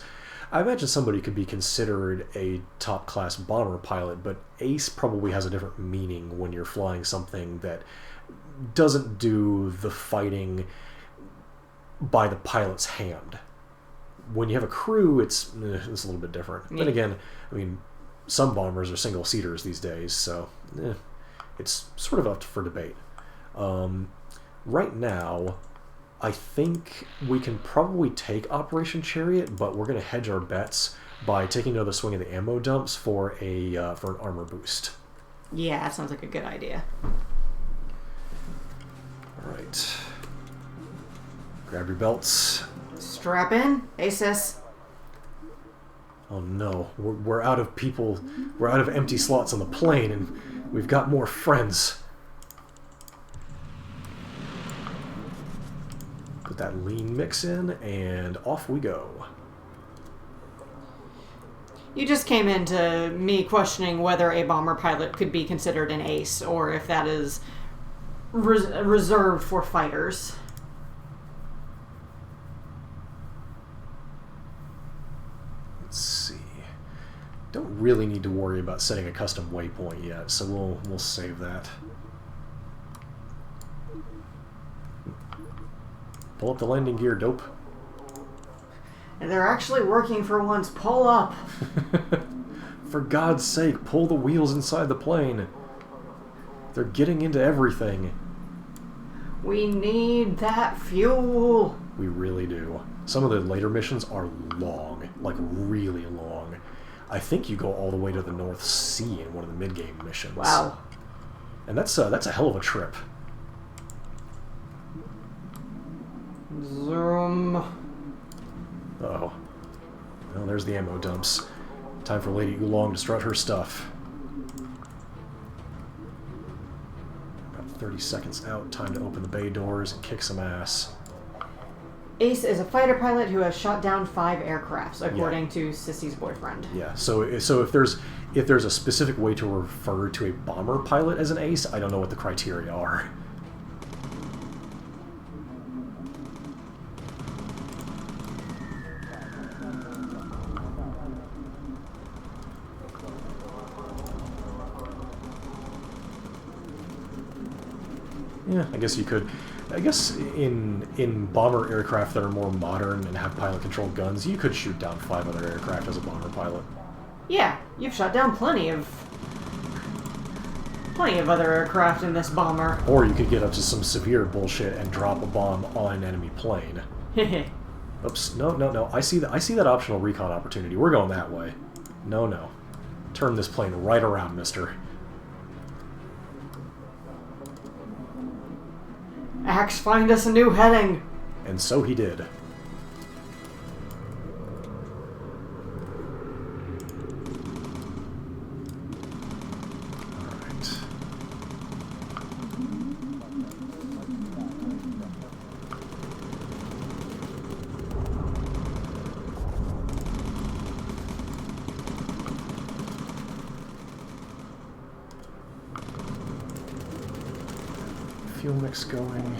I imagine somebody could be considered a top-class bomber pilot, but ace probably has a different meaning when you're flying something that doesn't do the fighting by the pilot's hand. When you have a crew, it's a little bit different. Yeah. Then again, I mean, some bombers are single-seaters these days, so it's sort of up for debate. Right now, I think we can probably take Operation Chariot, but we're going to hedge our bets by taking another swing at the ammo dumps for an armor boost. Yeah, that sounds like a good idea. All right. Grab your belts. Strap in, Aces. Oh no, we're out of people. We're out of empty slots on the plane, and we've got more friends. Put that lean mix in, and off we go. You just came into me questioning whether a bomber pilot could be considered an ace, or if that is reserved for fighters. Let's see. Don't really need to worry about setting a custom waypoint yet, so we'll save that. Pull up the landing gear, dope. And they're actually working for once. Pull up. For God's sake, pull the wheels inside the plane. They're getting into everything. We need that fuel. We really do. Some of the later missions are long, like really long. I think you go all the way to the North Sea in one of the mid-game missions. Wow. And that's a hell of a trip. Zoom. Uh-oh. Well, there's the ammo dumps. Time for Lady Oolong to strut her stuff. About 30 seconds out, time to open the bay doors and kick some ass. Ace is a fighter pilot who has shot down 5 aircrafts, according to Sissy's boyfriend. Yeah, so if there's a specific way to refer to a bomber pilot as an ace, I don't know what the criteria are. Yeah, I guess you could. I guess in bomber aircraft that are more modern and have pilot-controlled guns, you could shoot down 5 other aircraft as a bomber pilot. Yeah, you've shot down plenty of other aircraft in this bomber. Or you could get up to some severe bullshit and drop a bomb on an enemy plane. Oops, no. I see that optional recon opportunity. We're going that way. No. Turn this plane right around, mister. Axe, find us a new heading. And so he did. Alright. Fuel mix going.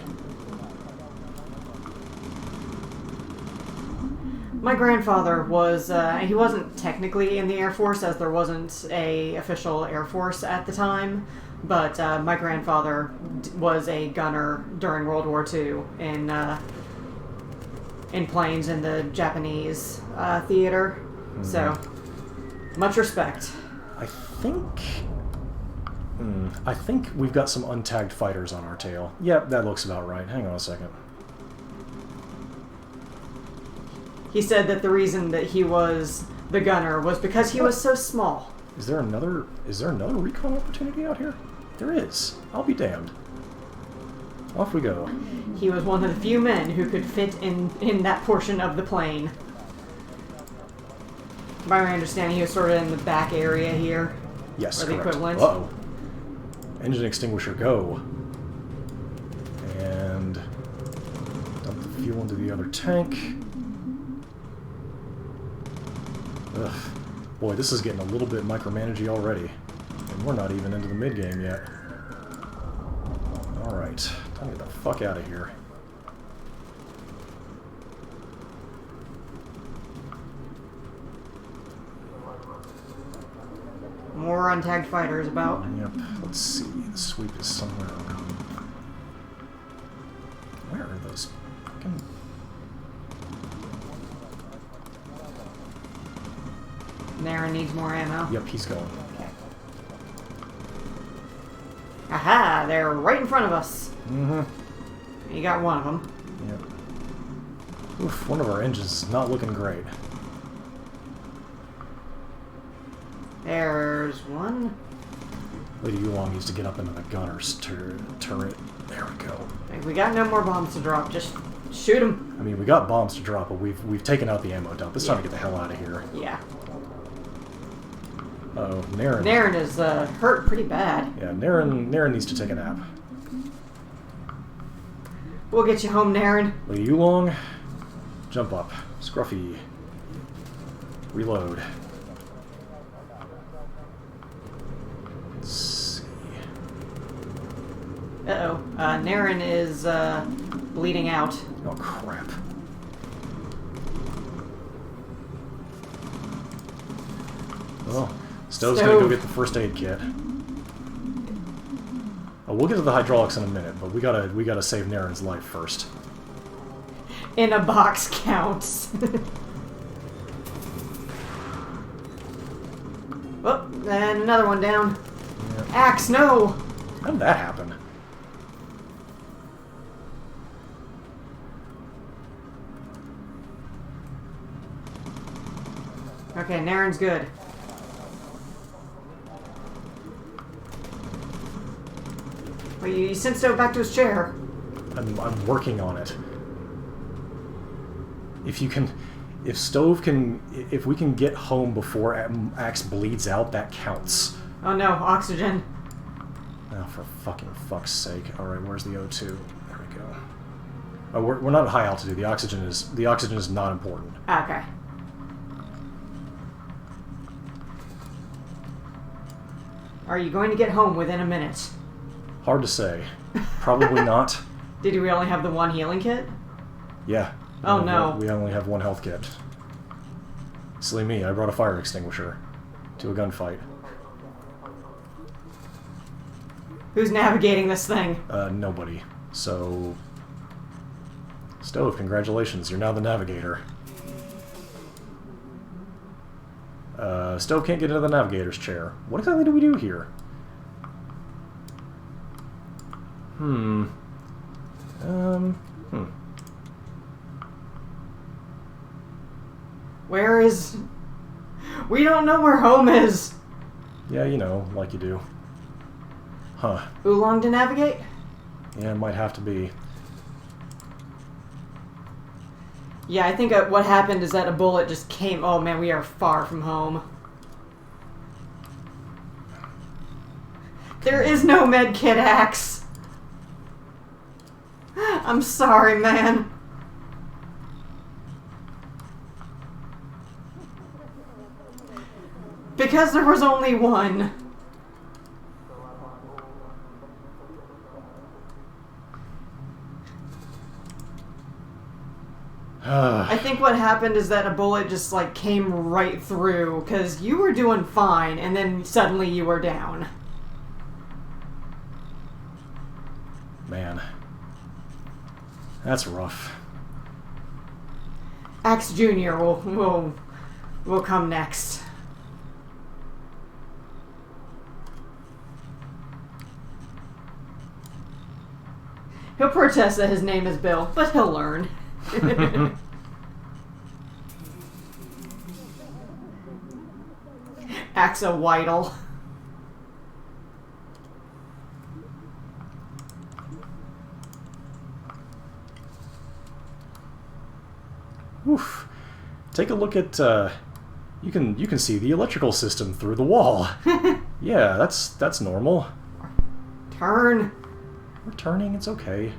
My grandfather was, he wasn't technically in the Air Force, as there wasn't a official Air Force at the time, but my grandfather was a gunner during World War II in planes in the Japanese theater. Mm-hmm. So, much respect. I think we've got some untagged fighters on our tail. Yep, that looks about right. Hang on a second. He said that the reason that he was the gunner was because he was so small. Is there another recon opportunity out here? There is. I'll be damned. Off we go. He was one of the few men who could fit in that portion of the plane. By my understanding, he was sort of in the back area here. Yes, or the correct. equivalent. Uh-oh. Engine extinguisher, go. And dump the fuel into the other tank. Ugh. Boy, this is getting a little bit micromanagey already. And we're not even into the mid-game yet. Alright, time to get the fuck out of here. More untagged fighters about. Yep, let's see. The sweep is somewhere around. Where are those fucking... Naren needs more ammo. Yep, he's going. Okay. Aha! They're right in front of us. Mm-hmm. You got one of them. Yep. Oof, one of our engines is not looking great. There's one. Lady Yulong needs to get up into the gunner's turret. There we go. We got no more bombs to drop. Just shoot them. I mean, we got bombs to drop, but we've taken out the ammo dump. It's time to get the hell out of here. Yeah. Uh-oh, Naren. Naren is hurt pretty bad. Yeah, Naren needs to take a nap. We'll get you home, Naren. Lady Yulong, jump up. Scruffy. Reload. Let's see. Uh-oh. Naren is bleeding out. Oh, crap. Well, Stove's gonna go get the first aid kit. Oh, we'll get to the hydraulics in a minute, but we gotta save Naren's life first. In a box counts. Oh, and another one down. Yeah. Axe, no! How did that happen? Okay, Naren's good. Well, you sent Stove back to his chair. I'm working on it. If we can get home before Axe bleeds out, that counts. Oh no, oxygen. Oh, for fucking fuck's sake! All right, where's the O2? There we go. Oh, we're not at high altitude. The oxygen is not important. Okay. Are you going to get home within a minute? Hard to say. Probably not. Did we only have the one healing kit? Yeah. Oh no. We only have one health kit. Silly me, I brought a fire extinguisher to a gunfight. Who's navigating this thing? Nobody. So... Stove, congratulations, you're now the navigator. Stove can't get into the navigator's chair. What exactly do we do here? Where is... We don't know where home is! Yeah, you know, like you do. Huh. Oolong to navigate? Yeah, it might have to be. Yeah, I think what happened is that a bullet just came... Oh man, we are far from home. There is no medkit, Axe! I'm sorry, man. Because there was only one. I think what happened is that a bullet just like came right through because you were doing fine and then suddenly you were down. Man. That's rough. Axe Jr. will come next. He'll protest that his name is Bill, but he'll learn. Axa Whittle. Oof. Take a look at you can see the electrical system through the wall. Yeah, that's normal. Turn. We're turning, it's okay.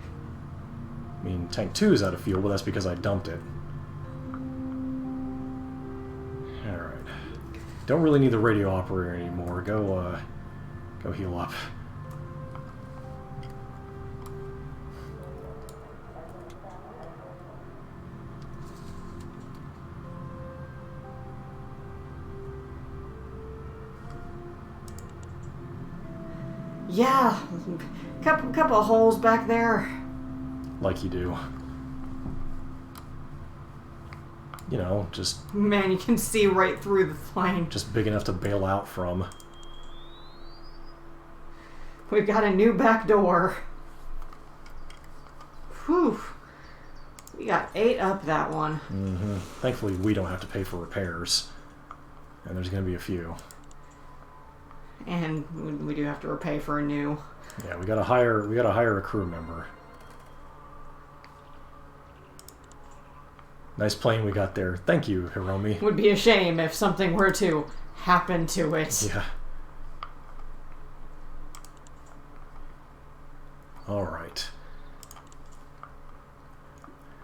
I mean, Tank 2 is out of fuel, but that's because I dumped it. Alright. Don't really need the radio operator anymore. Go heal up. Yeah, couple of holes back there. Like you do. You know, just... Man, you can see right through the plane. Just big enough to bail out from. We've got a new back door. Whew. We got 8 up that one. Mm-hmm. Thankfully, we don't have to pay for repairs. And there's going to be a few. And we do have to repay for a new. Yeah, we gotta hire a crew member. Nice plane we got there. Thank you, Hiromi. Would be a shame if something were to happen to it. Yeah. Alright.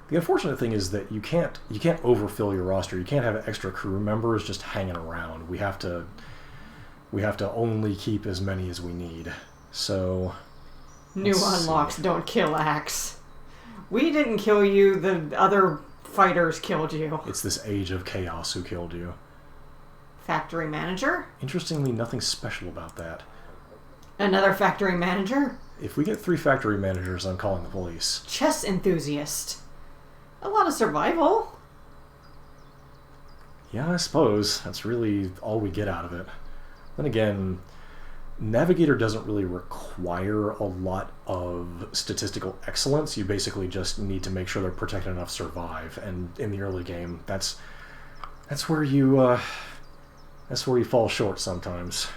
The unfortunate thing is that you can't overfill your roster. You can't have extra crew members just hanging around. We have to only keep as many as we need. So new unlocks don't kill Axe. We didn't kill you, the other fighters killed you. It's this age of chaos who killed you. Factory manager? Interestingly, nothing special about that. Another factory manager? If we get 3 factory managers, I'm calling the police. Chess enthusiast. A lot of survival. Yeah, I suppose. That's really all we get out of it. Then again, Navigator doesn't really require a lot of statistical excellence. You basically just need to make sure they're protected enough to survive. And in the early game, that's where you fall short sometimes.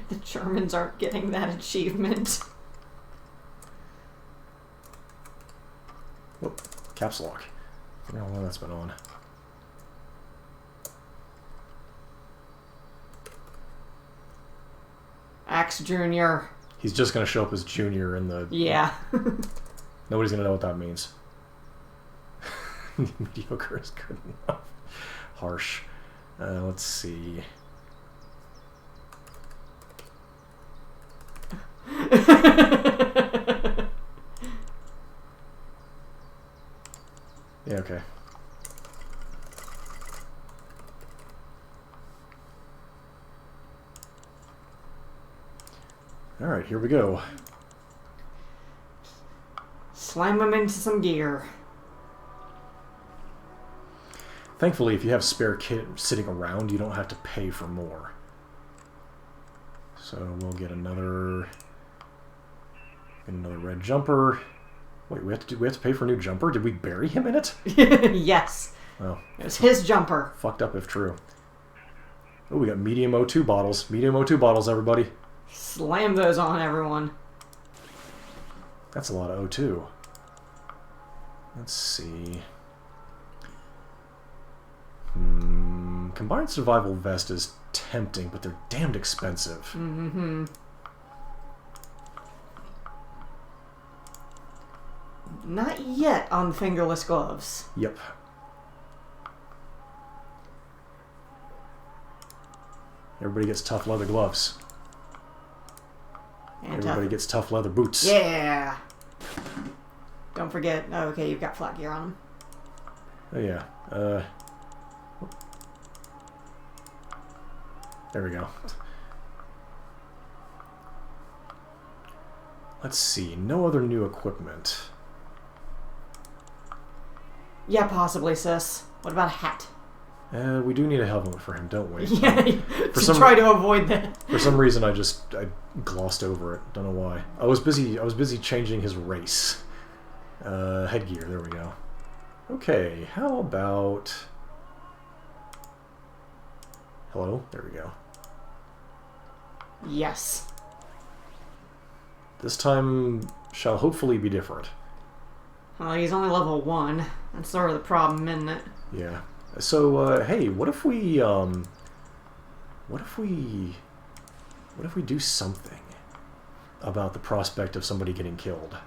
The Germans aren't getting that achievement. Whoop, caps lock. I don't know how long that's been on. Axe Jr. He's just going to show up as Junior in the... Yeah. Nobody's going to know what that means. Mediocre is good enough. Harsh. Let's see. Yeah, okay. Alright, here we go. Slam him into some gear. Thankfully, if you have spare kit sitting around, you don't have to pay for more. So we'll get another red jumper. Wait, we have to pay for a new jumper? Did we bury him in it? Yes. Oh. It was his jumper. Fucked up if true. Oh, we got medium O2 bottles. Medium O2 bottles, everybody. Slam those on everyone. That's a lot of O2. Let's see. Combined survival vest is tempting, but they're damned expensive. Mm-hmm. Not yet on fingerless gloves. Yep. Everybody gets tough leather gloves. And Everybody gets tough leather boots. Yeah. Don't forget. Oh, okay, you've got flat gear on them. Oh yeah. There we go. Let's see. No other new equipment. Yeah, possibly, sis. What about a hat? We do need a helmet for him, don't we? Yeah, try to avoid that. For some reason, I glossed over it. Don't know why. I was busy changing his race. Headgear. There we go. Okay. How about? Hello. There we go. Yes. This time shall hopefully be different. Well, he's only level 1. That's sort of the problem, isn't it? Yeah. So, hey, what if we do something about the prospect of somebody getting killed?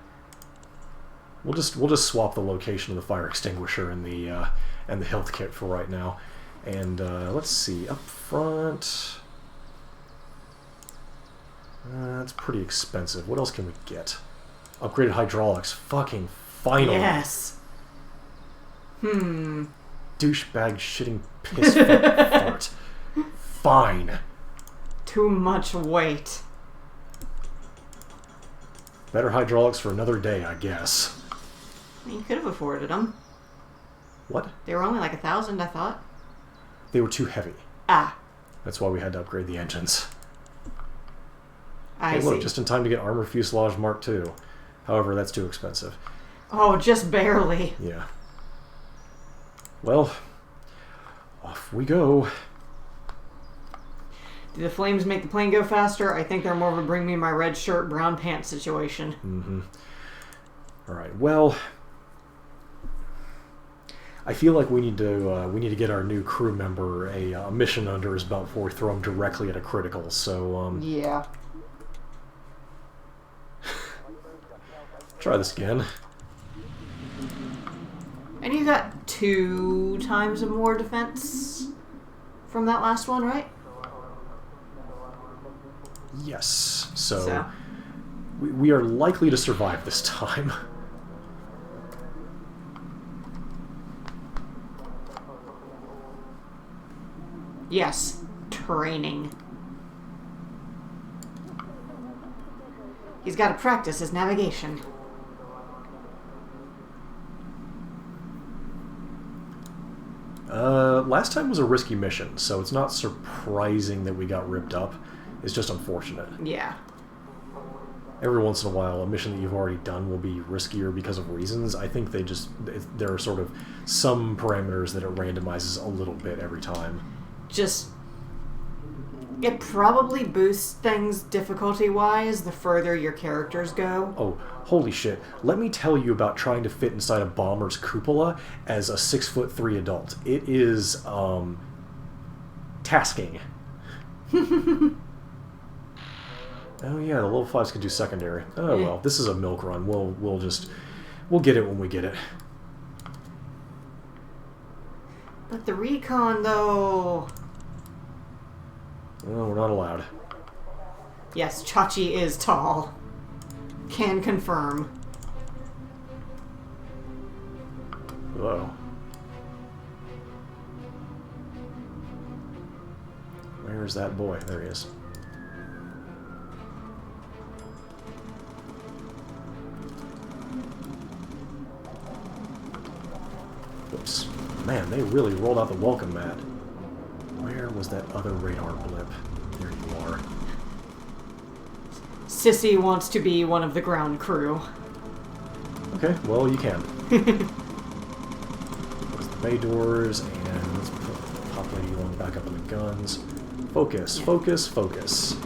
We'll just swap the location of the fire extinguisher and the health kit for right now. And let's see, up front... that's pretty expensive. What else can we get? Upgraded hydraulics. Fucking finally. Yes. Douchebag shitting piss fart. Fine. Too much weight. Better hydraulics for another day, I guess. You could have afforded them. What? They were only like 1,000, I thought. They were too heavy. Ah. That's why we had to upgrade the engines. I Hey, look, see. just in time to get Armor Fuselage Mark II. However, that's too expensive. Oh, just barely. Yeah. Well, off we go. Do the flames make the plane go faster? I think they're more of a bring me my red shirt, brown pants situation. Mm-hmm. Alright, well... I feel like we need to get our new crew member a mission under his belt before we throw him directly at a critical, so, Yeah. try this again. And you got 2 times more defense from that last one, right? Yes, so... We are likely to survive this time. Yes. Training. He's got to practice his navigation. Last time was a risky mission, so it's not surprising that we got ripped up. It's just unfortunate. Yeah. Every once in a while, a mission that you've already done will be riskier because of reasons. I think there are sort of some parameters that it randomizes a little bit every time. Just... It probably boosts things difficulty-wise the further your characters go. Oh, holy shit. Let me tell you about trying to fit inside a bomber's cupola as a 6'3" adult. It is, tasking. Oh yeah, the level 5s can do secondary. Oh well, this is a milk run. We'll get it when we get it. But the recon, though... Oh, we're not allowed. Yes, Chachi is tall. Can confirm. Uh-oh. Where's that boy? There he is. Whoops. Man, they really rolled out the welcome mat. Where was that other radar blip? There you are. Sissy wants to be one of the ground crew. Okay, well, you can. Close the bay doors, and let's put Pop Lady going back up on the guns. Focus, focus, focus.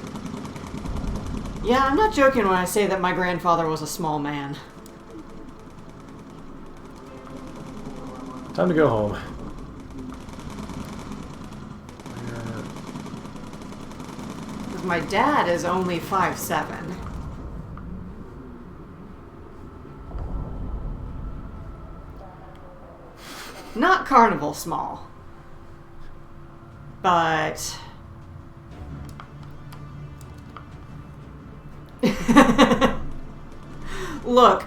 Yeah, I'm not joking when I say that my grandfather was a small man. Time to go home. Because my dad is only 5'7". Not carnival small. But... Look,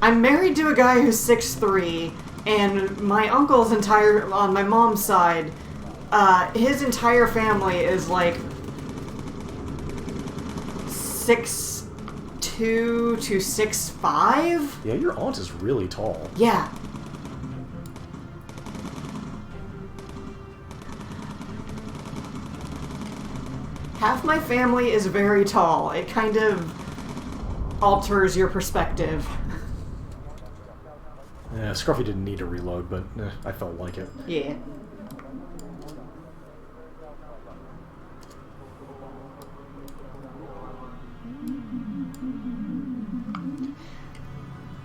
I'm married to a guy who's 6'3", and my uncle's on my mom's side, his entire family is like 6'2" to 6'5". Yeah, your aunt is really tall. Yeah. Half my family is very tall. It kind of alters your perspective. Yeah, Scruffy didn't need to reload, but I felt like it. Yeah.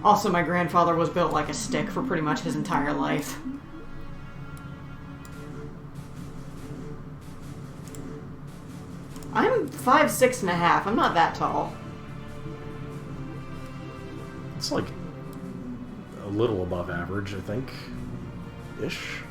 Also, my grandfather was built like a stick for pretty much his entire life. I'm 5'6.5". I'm not that tall. It's like a little above average, I think. Ish.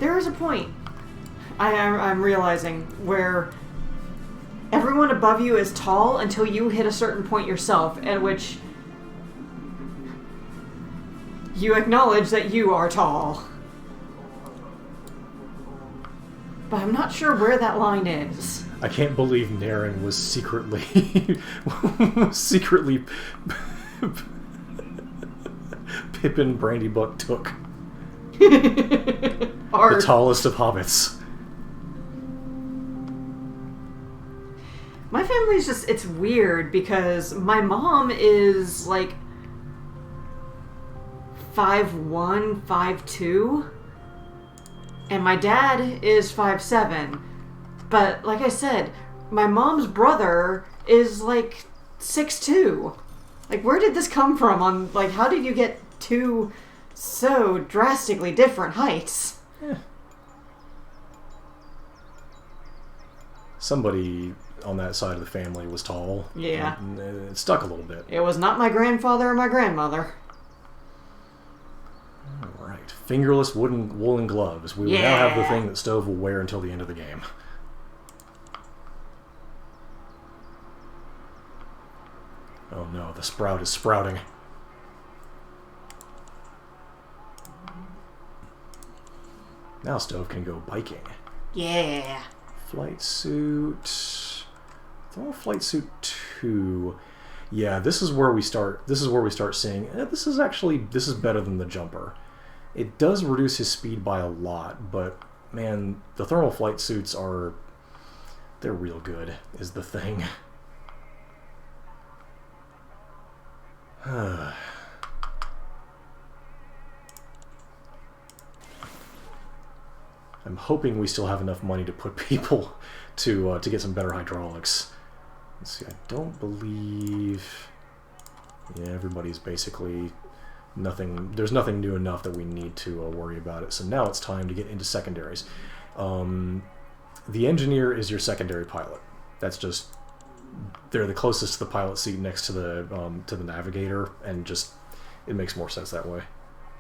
There is a point, I'm realizing, where everyone above you is tall until you hit a certain point yourself, at which you acknowledge that you are tall. But I'm not sure where that line is. I can't believe Naren was secretly secretly Pippin Brandybuck took. The tallest of hobbits. My family's just, it's weird because my mom is like 5'1", 5'2", and my dad is 5'7". But like I said, my mom's brother is like 6'2". Like, where did this come from? Like, how did you get two so drastically different heights? Eh. Somebody on that side of the family was tall. Yeah. And it stuck a little bit. It was not my grandfather or my grandmother. All right. Fingerless woolen gloves. We will now have the thing that Stove will wear until the end of the game. Oh no, the sprout is sprouting. Now Stove can go biking. Yeah. Flight suit. Thermal flight suit 2. Yeah, this is where we start. This is where we start seeing. This is better than the jumper. It does reduce his speed by a lot, but man, the thermal flight suits they're real good. Is the thing. I'm hoping we still have enough money to put people to get some better hydraulics. Let's see, I don't believe... Yeah, everybody's basically nothing... There's nothing new enough that we need to worry about it. So now it's time to get into secondaries. The engineer is your secondary pilot. That's just... They're the closest to the pilot seat next to the navigator, and just... It makes more sense that way.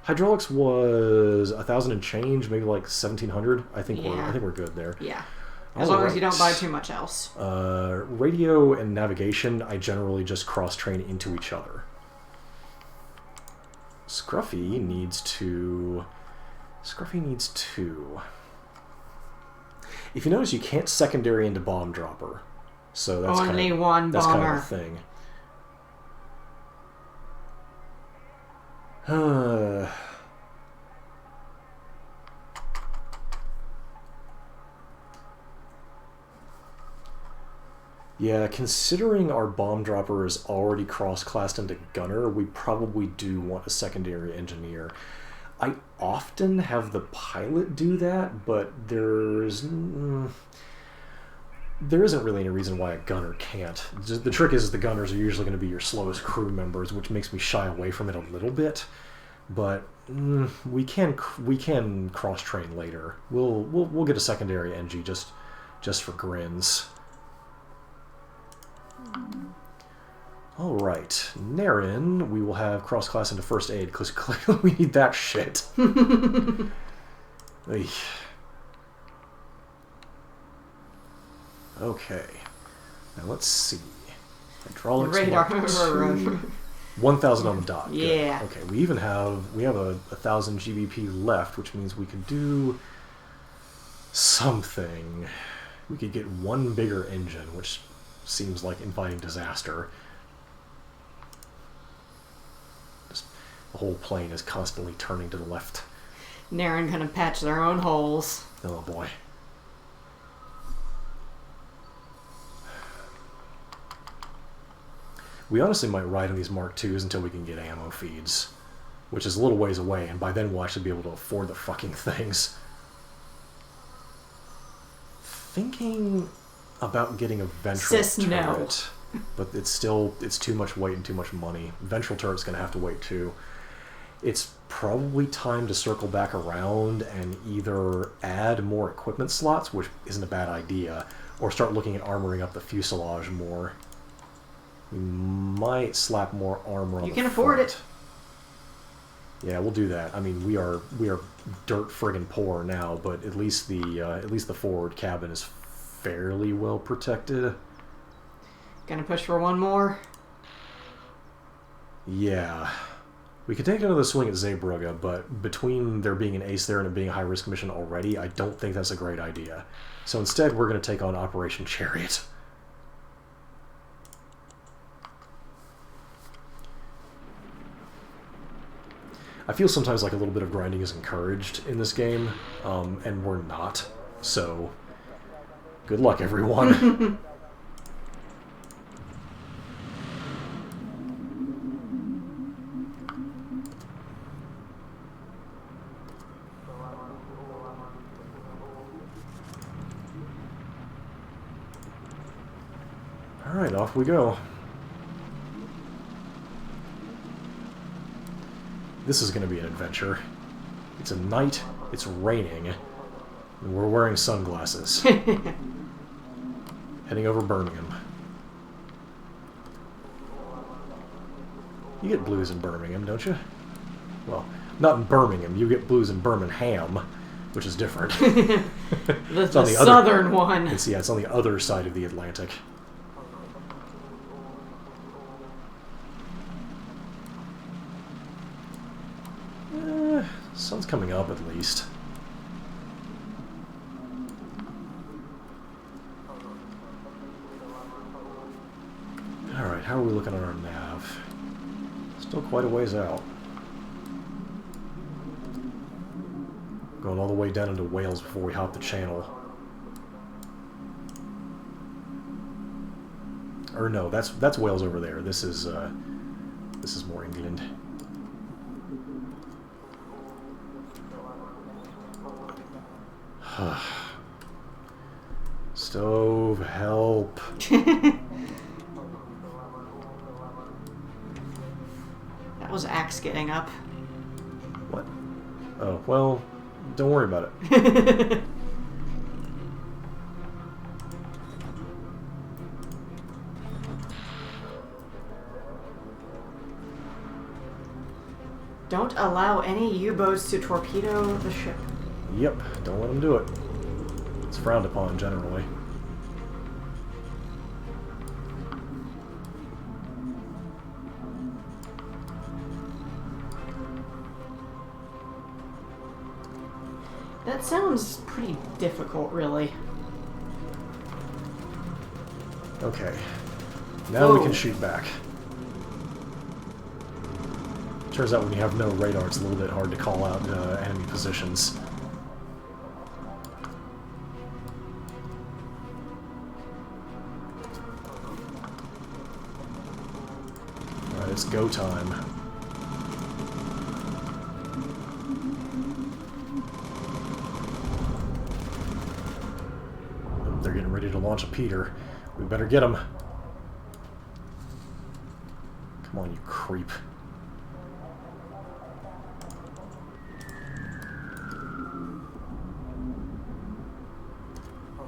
Hydraulics was 1,000 and change, maybe like 1,700. I think we're good there. Yeah. As long as you don't buy too much else. Radio and navigation, I generally just cross-train into each other. Scruffy needs to... If you notice, you can't secondary into Bomb Dropper. So that's only one bomber. That's kind of a thing. Yeah, considering our bomb dropper is already cross-classed into gunner, we probably do want a secondary engineer. I often have the pilot do that, but there isn't really any reason why a gunner can't. The trick is the gunners are usually going to be your slowest crew members, which makes me shy away from it a little bit. But we can cross-train later. We'll get a secondary NG just for grins. All right, Naren, we will have cross-class into first aid because clearly we need that shit. Okay, now let's see. Hydraulics. Radar. 1,000 on the dot. Yeah. Good. Okay, we have a 1,000 GBP left, which means we could do something. We could get one bigger engine, which seems like inviting disaster. Just, the whole plane is constantly turning to the left. Naren gonna patch their own holes. Oh boy. We honestly might ride on these Mark IIs until we can get ammo feeds, which is a little ways away, and by then we'll actually be able to afford the fucking things. Thinking about getting a ventral turret, but it's too much weight and too much money. Ventral turret's gonna have to wait too. It's probably time to circle back around and either add more equipment slots, which isn't a bad idea, or start looking at armoring up the fuselage more. We might slap more armor on the front. You can afford it. Yeah, we'll do that. I mean, we are dirt friggin' poor now, but at least the forward cabin is fairly well protected. Gonna push for one more. Yeah. We could take another swing at Zeebrugge, but between there being an ace there and it being a high-risk mission already, I don't think that's a great idea. So instead, we're going to take on Operation Chariot. I feel sometimes like a little bit of grinding is encouraged in this game, and we're not. So, good luck, everyone. Alright, off we go. This is going to be an adventure. It's a night, it's raining, and we're wearing sunglasses. Heading over Birmingham. You get blues in Birmingham, don't you? Well, not in Birmingham. You get blues in Birmingham, which is different. It's on the southern one. It's on the other side of the Atlantic. Sun's coming up at least. Alright, how are we looking on our nav? Still quite a ways out. Going all the way down into Wales before we hop the channel. Or no, that's Wales over there. This is more England. Stove, help. That was Axe getting up. What? Oh, well, don't worry about it. Don't allow any U-boats to torpedo the ship. Yep, don't let them do it. It's frowned upon, generally. That sounds pretty difficult, really. Okay. Now we can shoot back. Turns out when you have no radar, it's a little bit hard to call out enemy positions. Alright, it's go time. Oh, they're getting ready to launch a Peter. We better get them. Come on, you creep.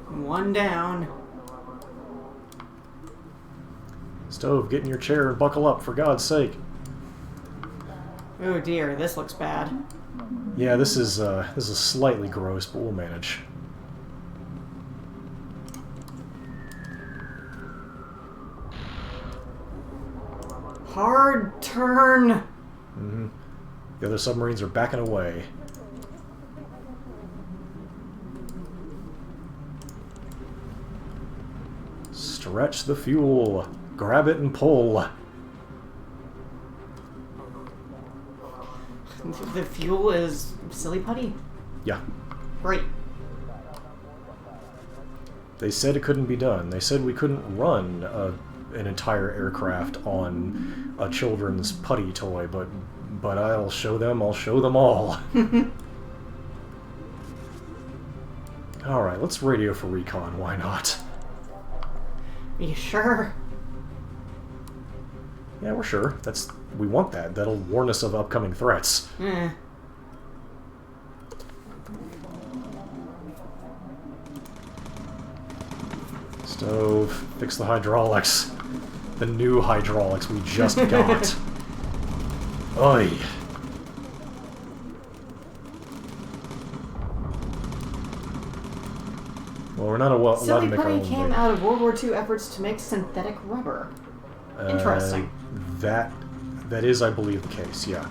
One down. Stove, get in your chair and buckle up, for God's sake. Oh dear, this looks bad. Yeah, this is slightly gross, but we'll manage. Hard turn. Mm-hmm. The other submarines are backing away. Stretch the fuel. Grab it and pull. The fuel is silly putty? Yeah. Great. They said it couldn't be done. They said we couldn't run an entire aircraft on a children's putty toy, but I'll show them all. Alright, let's radio for recon, why not? Are you sure? Yeah, we're sure. We want that. That'll warn us of upcoming threats. Stove, fix the hydraulics. The new hydraulics we just got. Oy. Well, we're not allowed to Silly make our Putty own came weight. out of World War II efforts to make synthetic rubber. Interesting. That is, I believe, the case. Yeah.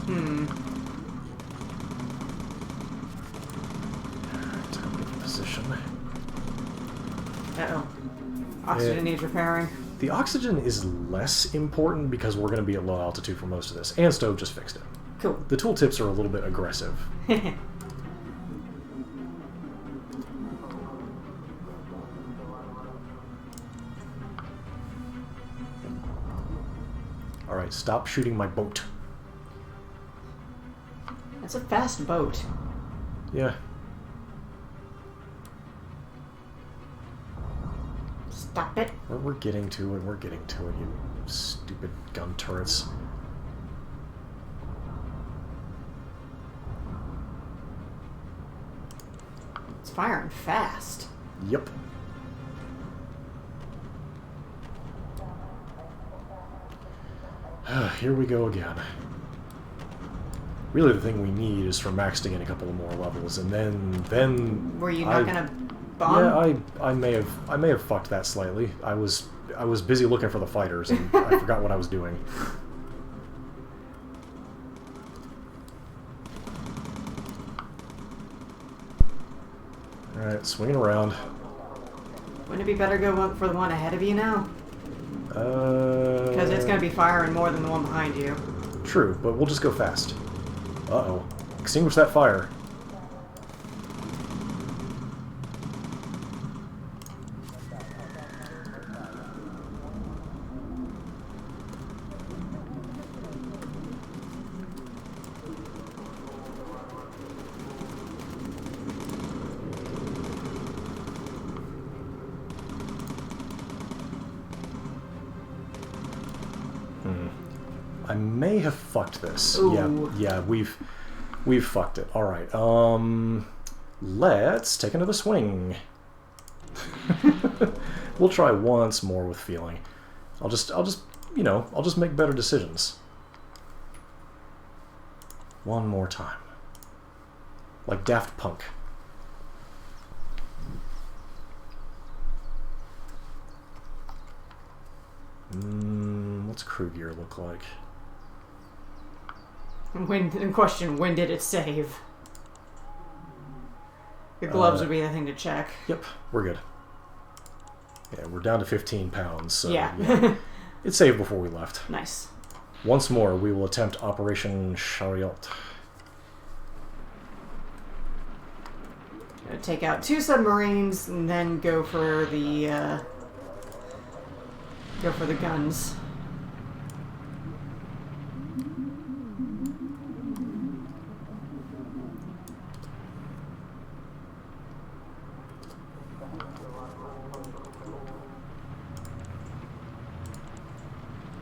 Alright, time to get in position. Uh-oh. Oxygen needs repairing. The oxygen is less important because we're going to be at low altitude for most of this, and Stove just fixed it. Cool. The tooltips are a little bit aggressive. Alright, stop shooting my boat. It's a fast boat. Yeah. Stop it. We're getting to it, you stupid gun turrets. It's firing fast. Yep. Here we go again. Really, the thing we need is for Max to get a couple of more levels, and then. Were you not gonna bomb? Yeah, I may have fucked that slightly. I was busy looking for the fighters, and I forgot what I was doing. All right, swinging around. Wouldn't it be better to go for the one ahead of you now? Because it's going to be firing more than the one behind you. True, but we'll just go fast. Uh-oh. Extinguish that fire. I may have fucked this. Ooh. Yeah, we've fucked it. All right. Let's take another swing. We'll try once more with feeling. I'll just make better decisions. One more time. Like Daft Punk. What's crew gear look like? In question, when did it save? Your gloves would be the thing to check. Yep, we're good. Yeah, we're down to 15 pounds, so yeah. It saved before we left. Nice. Once more, we will attempt Operation Chariot. Gonna take out 2 submarines and then go for the guns.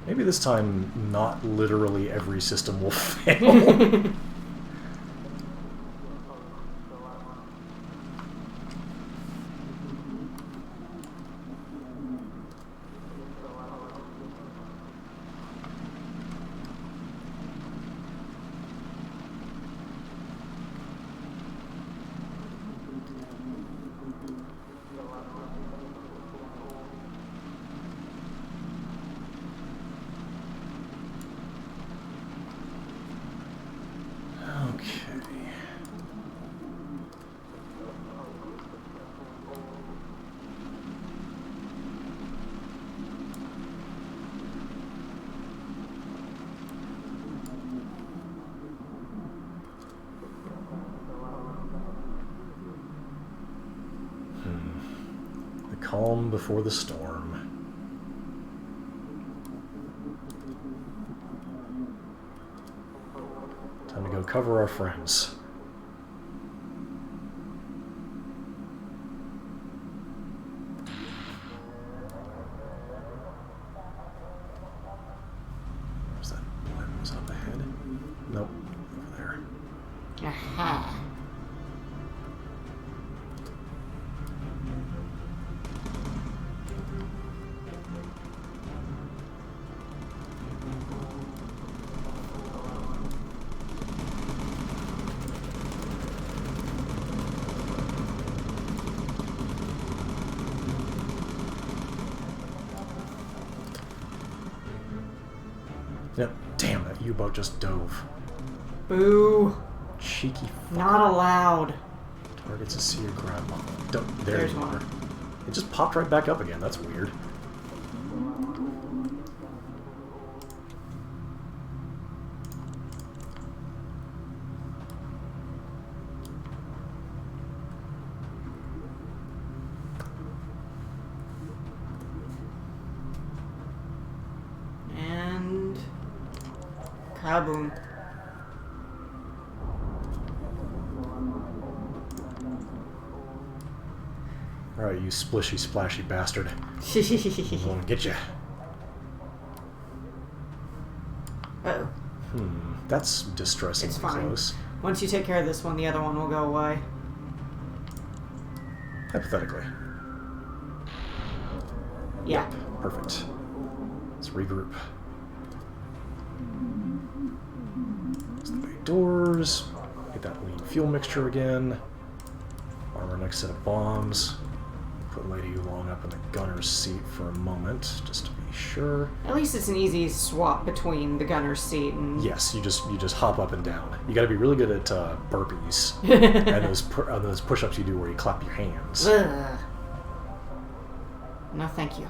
Maybe this time, not literally every system will fail. Calm before the storm. Time to go cover our friends. Where's that? Was up ahead? Nope. Over there. Aha. Yep. Damn, that U-boat just dove. Boo. Cheeky fucker. Not allowed. Targets a sea or ground level. Don't. There There's you one. are. It just popped right back up again. That's weird. And kaboom. Alright, you splishy, splashy bastard. I'm gonna get you. Uh-oh. That's distressingly It's fine. close. Once you take care of this one, the other one will go away. Hypothetically. Yeah. Perfect. Let's regroup. Close the bay doors. Get that lean fuel mixture again. Arm our next set of bombs. Put Lady Long up in the gunner's seat for a moment, just to be sure. At least it's an easy swap between the gunner's seat and... Yes, you just hop up and down. You got to be really good at burpees and those push-ups you do where you clap your hands. Ugh. No, thank you.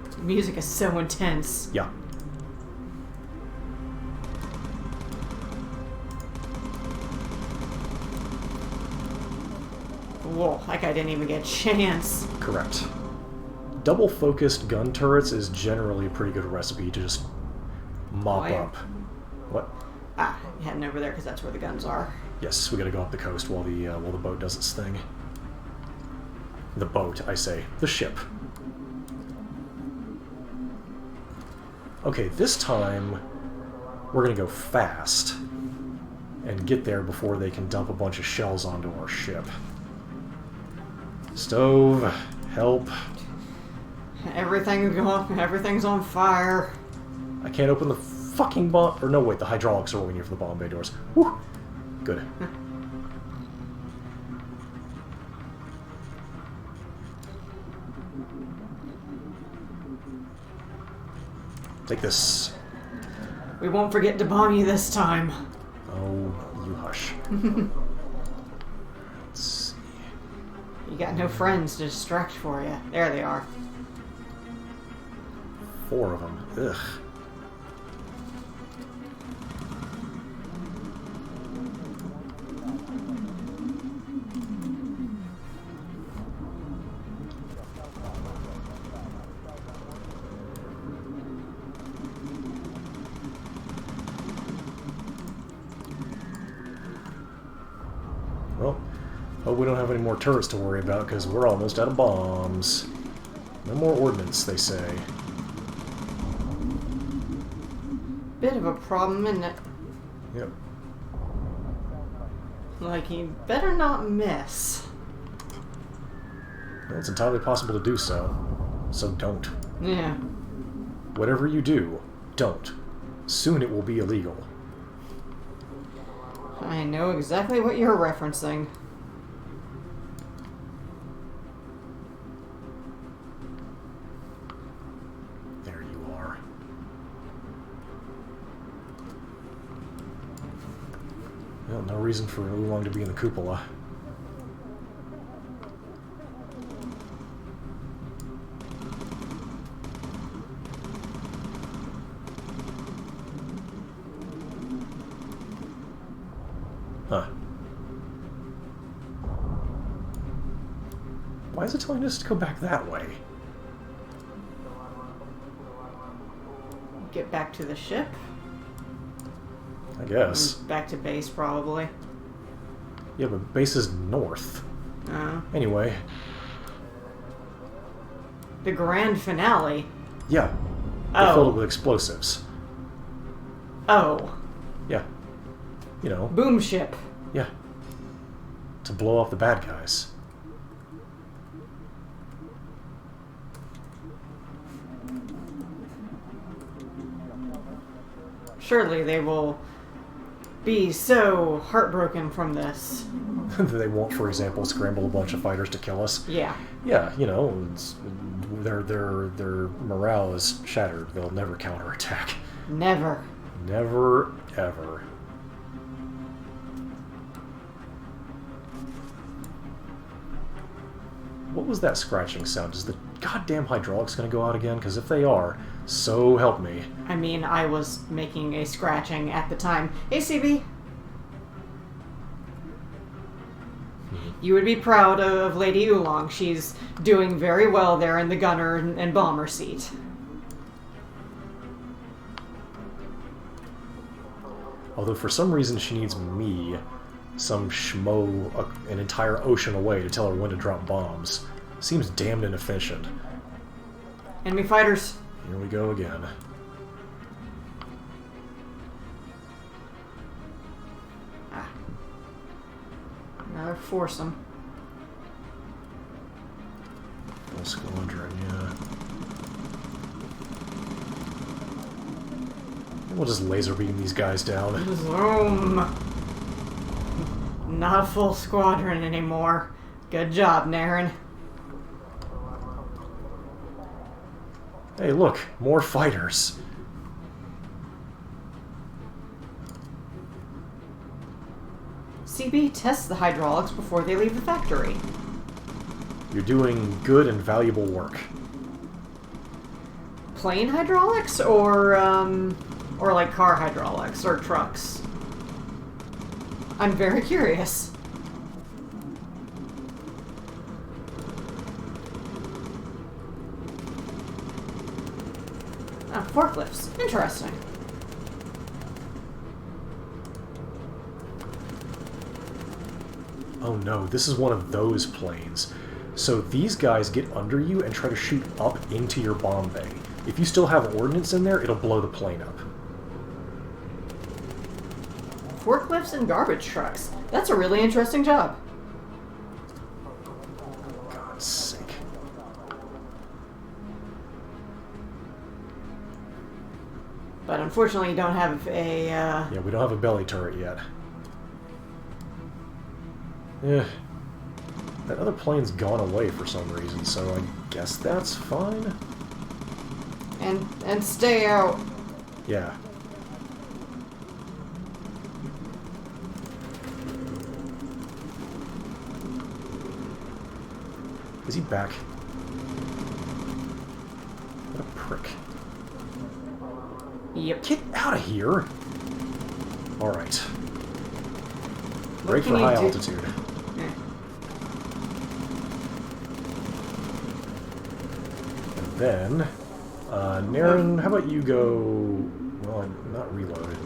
The music is so intense. Yeah. Whoa, that guy didn't even get a chance. Correct. Double-focused gun turrets is generally a pretty good recipe to just mop Why? up. What? Ah, heading over there because that's where the guns are. Yes, we gotta go up the coast while the boat does its thing. The boat, I say. The ship. Okay, this time we're gonna go fast and get there before they can dump a bunch of shells onto our ship. Stove, help. Everything's on fire. I can't open the fucking bomb... Or no, wait, the hydraulics are working here for the bomb bay doors. Whew. Good. Take this. We won't forget to bomb you this time. Oh, you hush. Let's see. You got no friends to distract for you. There they are. 4 of them. Ugh. Well, hope we don't have any more turrets to worry about, because we're almost out of bombs. No more ordnance, they say. Bit of a problem, isn't it? Yep. Like, you better not miss. Well, it's entirely possible to do so. So don't. Yeah. Whatever you do, don't. Soon it will be illegal. I know exactly what you're referencing. There you are. Well, no reason for Oolong to be in the cupola. Huh. Why is it telling us to go back that way? Get back to the ship. I guess. Back to base, probably. Yeah, but base is north. Anyway. The grand finale. Yeah. They filled it with explosives. Oh. Yeah. You know. Boom ship. Yeah. To blow off the bad guys. Surely they will be so heartbroken from this. They won't, for example, scramble a bunch of fighters to kill us. Yeah. Yeah, you know, their morale is shattered. They'll never counterattack. Never. Never, ever. What was that scratching sound? Is the goddamn hydraulics going to go out again? Because if they are, so help me. I mean, I was making a scratching at the time. Hey, CB. You would be proud of Lady Oolong. She's doing very well there in the gunner and bomber seat. Although for some reason she needs me, some schmo, an entire ocean away to tell her when to drop bombs. Seems damned inefficient. Enemy fighters. Here we go again. Another foursome. Full squadron, yeah. We'll just laser beam these guys down. Zoom. Not a full squadron anymore. Good job, Naren. Hey, look, more fighters. CB tests the hydraulics before they leave the factory. You're doing good and valuable work. Plane hydraulics or like car hydraulics or trucks? I'm very curious. Forklifts. Interesting. Oh no, this is one of those planes. So these guys get under you and try to shoot up into your bomb bay. If you still have ordnance in there, it'll blow the plane up. Forklifts and garbage trucks. That's a really interesting job. God's sake. But unfortunately, you don't have a, Yeah, we don't have a belly turret yet. Yeah. That other plane's gone away for some reason, so I guess that's fine? And stay out. Yeah. Is he back? What a prick. Yep. Get out of here! Alright. What Break can for you high do? altitude. Eh. And then, Naren, how about you go... Well, I'm not reloaded.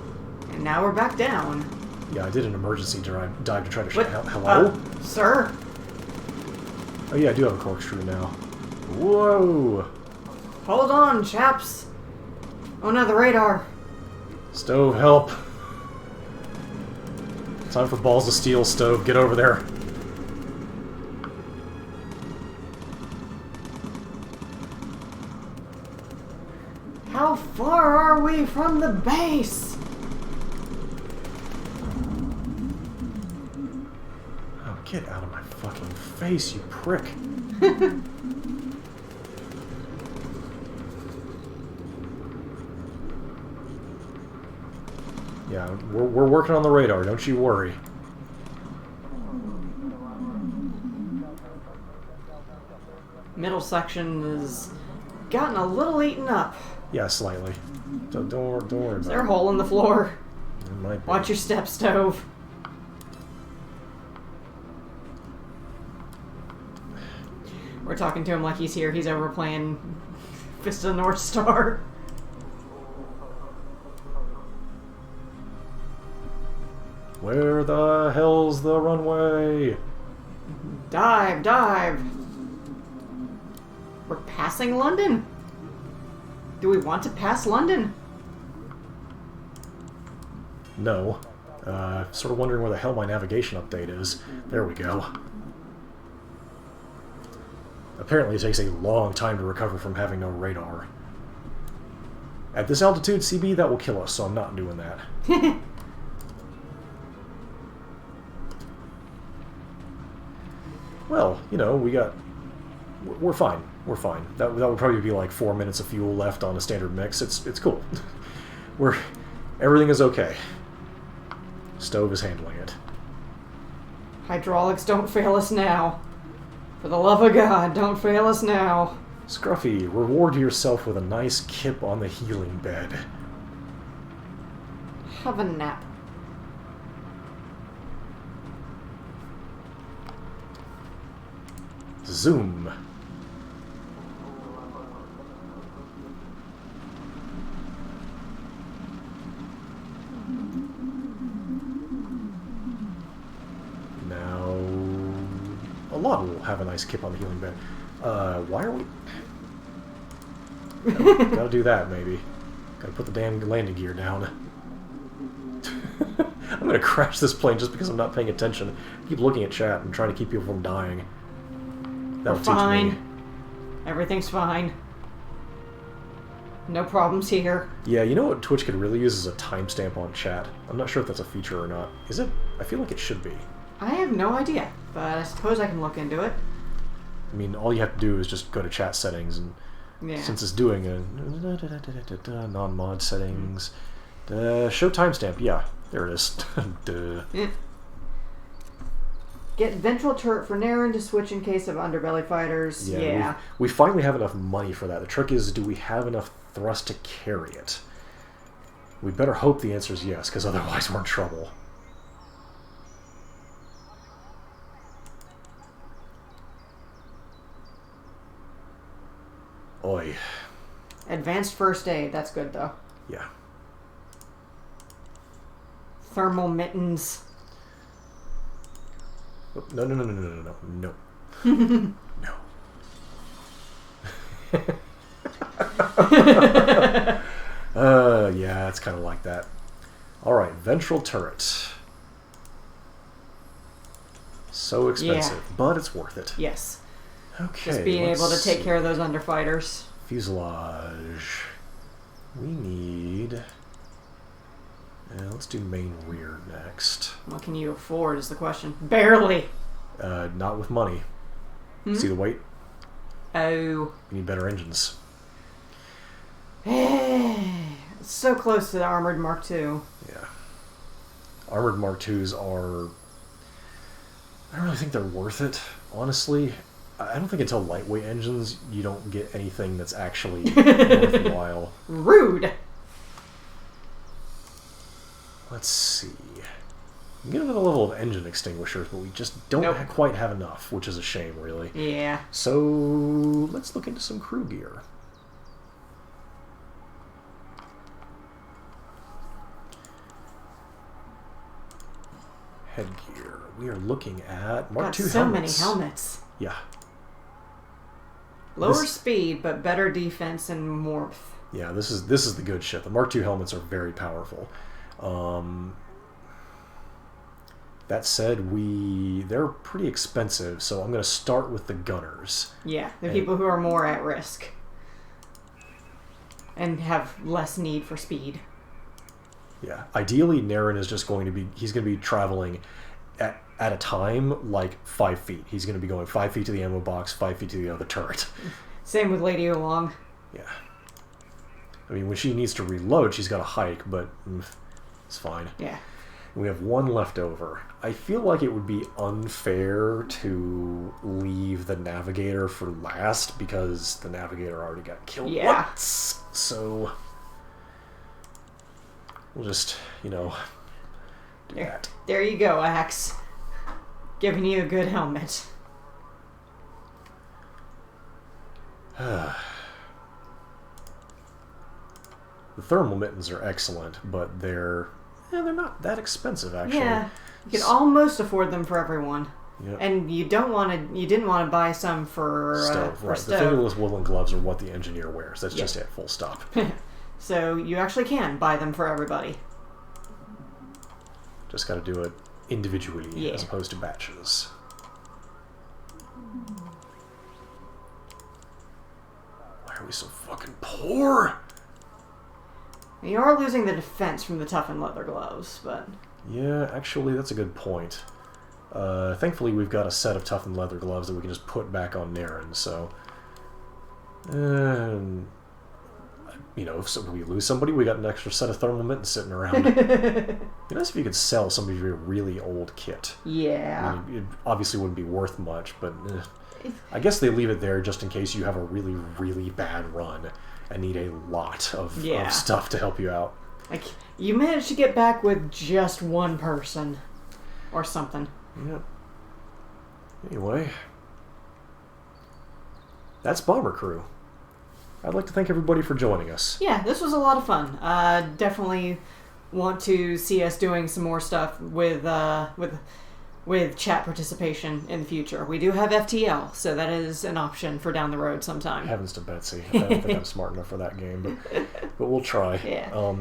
And now we're back down. Yeah, I did an emergency dive to try to shoot. What? Hello? Sir? Oh yeah, I do have a corkscrew now. Whoa! Hold on, chaps. Oh no, the radar. Stove, help! Time for balls of steel, Stove. Get over there. How far are we from the base? Oh, get out of my fucking face, you prick. Yeah, we're working on the radar, don't you worry. Middle section has gotten a little eaten up. Yeah, slightly. Don't worry about Is it. there a hole in the floor? It might be. Watch your step, Stove. We're talking to him like he's here. He's over playing Fist of the North Star. Where the hell's the runway? Dive, dive. We're passing London. Do we want to pass London? No. Sort of wondering where the hell my navigation update is. There we go. Apparently it takes a long time to recover from having no radar. At this altitude, CB, that will kill us, so I'm not doing that. Well, we're fine. We're fine. That would probably be like 4 minutes of fuel left on a standard mix. It's cool. Everything is okay. Stove is handling it. Hydraulics, don't fail us now. For the love of God, don't fail us now. Scruffy, reward yourself with a nice kip on the healing bed. Have a nap. Zoom. Now, a lot will have a nice kip on the healing bed. Why are we... Gotta do that, maybe. Gotta put the damn landing gear down. I'm gonna crash this plane just because I'm not paying attention. Keep looking at chat and trying to keep people from dying. That'll teach fine. me. Everything's fine. No problems here. Yeah, you know what Twitch could really use is a timestamp on chat. I'm not sure if that's a feature or not. Is it? I feel like it should be. I have no idea, but I suppose I can look into it. I mean, all you have to do is just go to chat settings, and since it's doing a non-mod settings, show timestamp. Yeah, there it is. Duh. Get ventral turret for Naren to switch in case of underbelly fighters. Yeah. We finally have enough money for that. The trick is, do we have enough thrust to carry it? We better hope the answer is yes, because otherwise we're in trouble. Oi. Advanced first aid. That's good, though. Yeah. Thermal mittens. Oh, no. No. Yeah, it's kind of like that. Alright, ventral turret. So expensive, but it's worth it. Yes. Okay. Just being able to take care of those underfighters. Fuselage. We need... let's do main rear next. What can you afford is the question. Barely. Not with money. See the weight? Oh. We need better engines. It's so close to the Armored Mark II. Yeah. Armored Mark IIs are... I don't really think they're worth it, honestly. I don't think until lightweight engines you don't get anything that's actually worthwhile. Rude! Let's see. We get another level of engine extinguishers, but we just don't quite have enough, which is a shame, really. Yeah. So, let's look into some crew gear. Headgear. We are looking at Mark II helmets. So many helmets. Yeah. Lower speed, but better defense and warmth. Yeah, this is the good shit. The Mark II helmets are very powerful. That said, they're pretty expensive, so I'm going to start with the gunners. Yeah, the people who are more at risk. And have less need for speed. Yeah, ideally Naren is just going to be, he's going to be traveling at a time like 5 feet. He's going to be going 5 feet to the ammo box, 5 feet to the other turret. Same with Lady Oolong. Yeah. I mean, when she needs to reload, she's got to hike, but it's fine. Yeah. We have one left over. I feel like it would be unfair to leave the Navigator for last because the Navigator already got killed once. So we'll just, do that. There you go, Axe. Giving you a good helmet. The thermal mittens are excellent, but they're not that expensive, actually. Yeah, you can almost afford them for everyone. Yep. And you didn't want to buy some for Stove. Right. Stove. The fingerless woolen gloves are what the engineer wears. That's just it. Full stop. So you actually can buy them for everybody. Just got to do it individually as opposed to batches. Why are we so fucking poor? You are losing the defense from the toughened leather gloves, but... Yeah, actually, that's a good point. Thankfully, we've got a set of toughened leather gloves that we can just put back on Naren, so... you know, if we lose somebody, we got an extra set of thermal mittens sitting around. It'd be nice if you could sell some of your really old kit. Yeah. I mean, it obviously wouldn't be worth much, but I guess they leave it there just in case you have a really, really bad run and need a lot of stuff to help you out. Like, you managed to get back with just one person. Or something. Yep. Anyway. That's Bomber Crew. I'd like to thank everybody for joining us. Yeah, this was a lot of fun. Definitely want to see us doing some more stuff with chat participation in the future. We do have FTL, so that is an option for down the road sometime. Heavens to Betsy. I don't think I'm smart enough for that game, but we'll try. Yeah.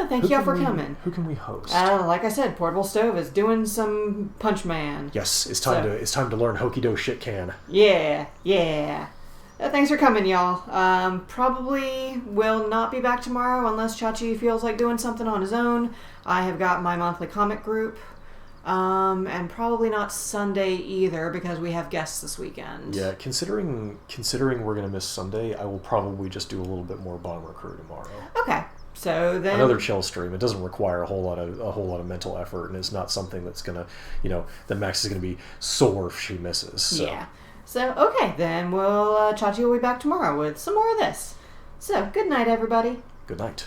Thank y'all for coming. Who can we host? Like I said, Portable Stove is doing some Punch Man. Yes, it's time to learn Hokido shit can. Yeah. Thanks for coming, y'all. Probably will not be back tomorrow unless Chachi feels like doing something on his own. I have got my monthly comic group. And probably not Sunday either because we have guests this weekend. Yeah, considering we're gonna miss Sunday, I will probably just do a little bit more Bomber Crew tomorrow. Okay. So then another chill stream. It doesn't require a whole lot of mental effort, and it's not something that's gonna, that Max is gonna be sore if she misses. So. Yeah. So okay, then we'll Chachi will be back tomorrow with some more of this. So good night, everybody. Good night.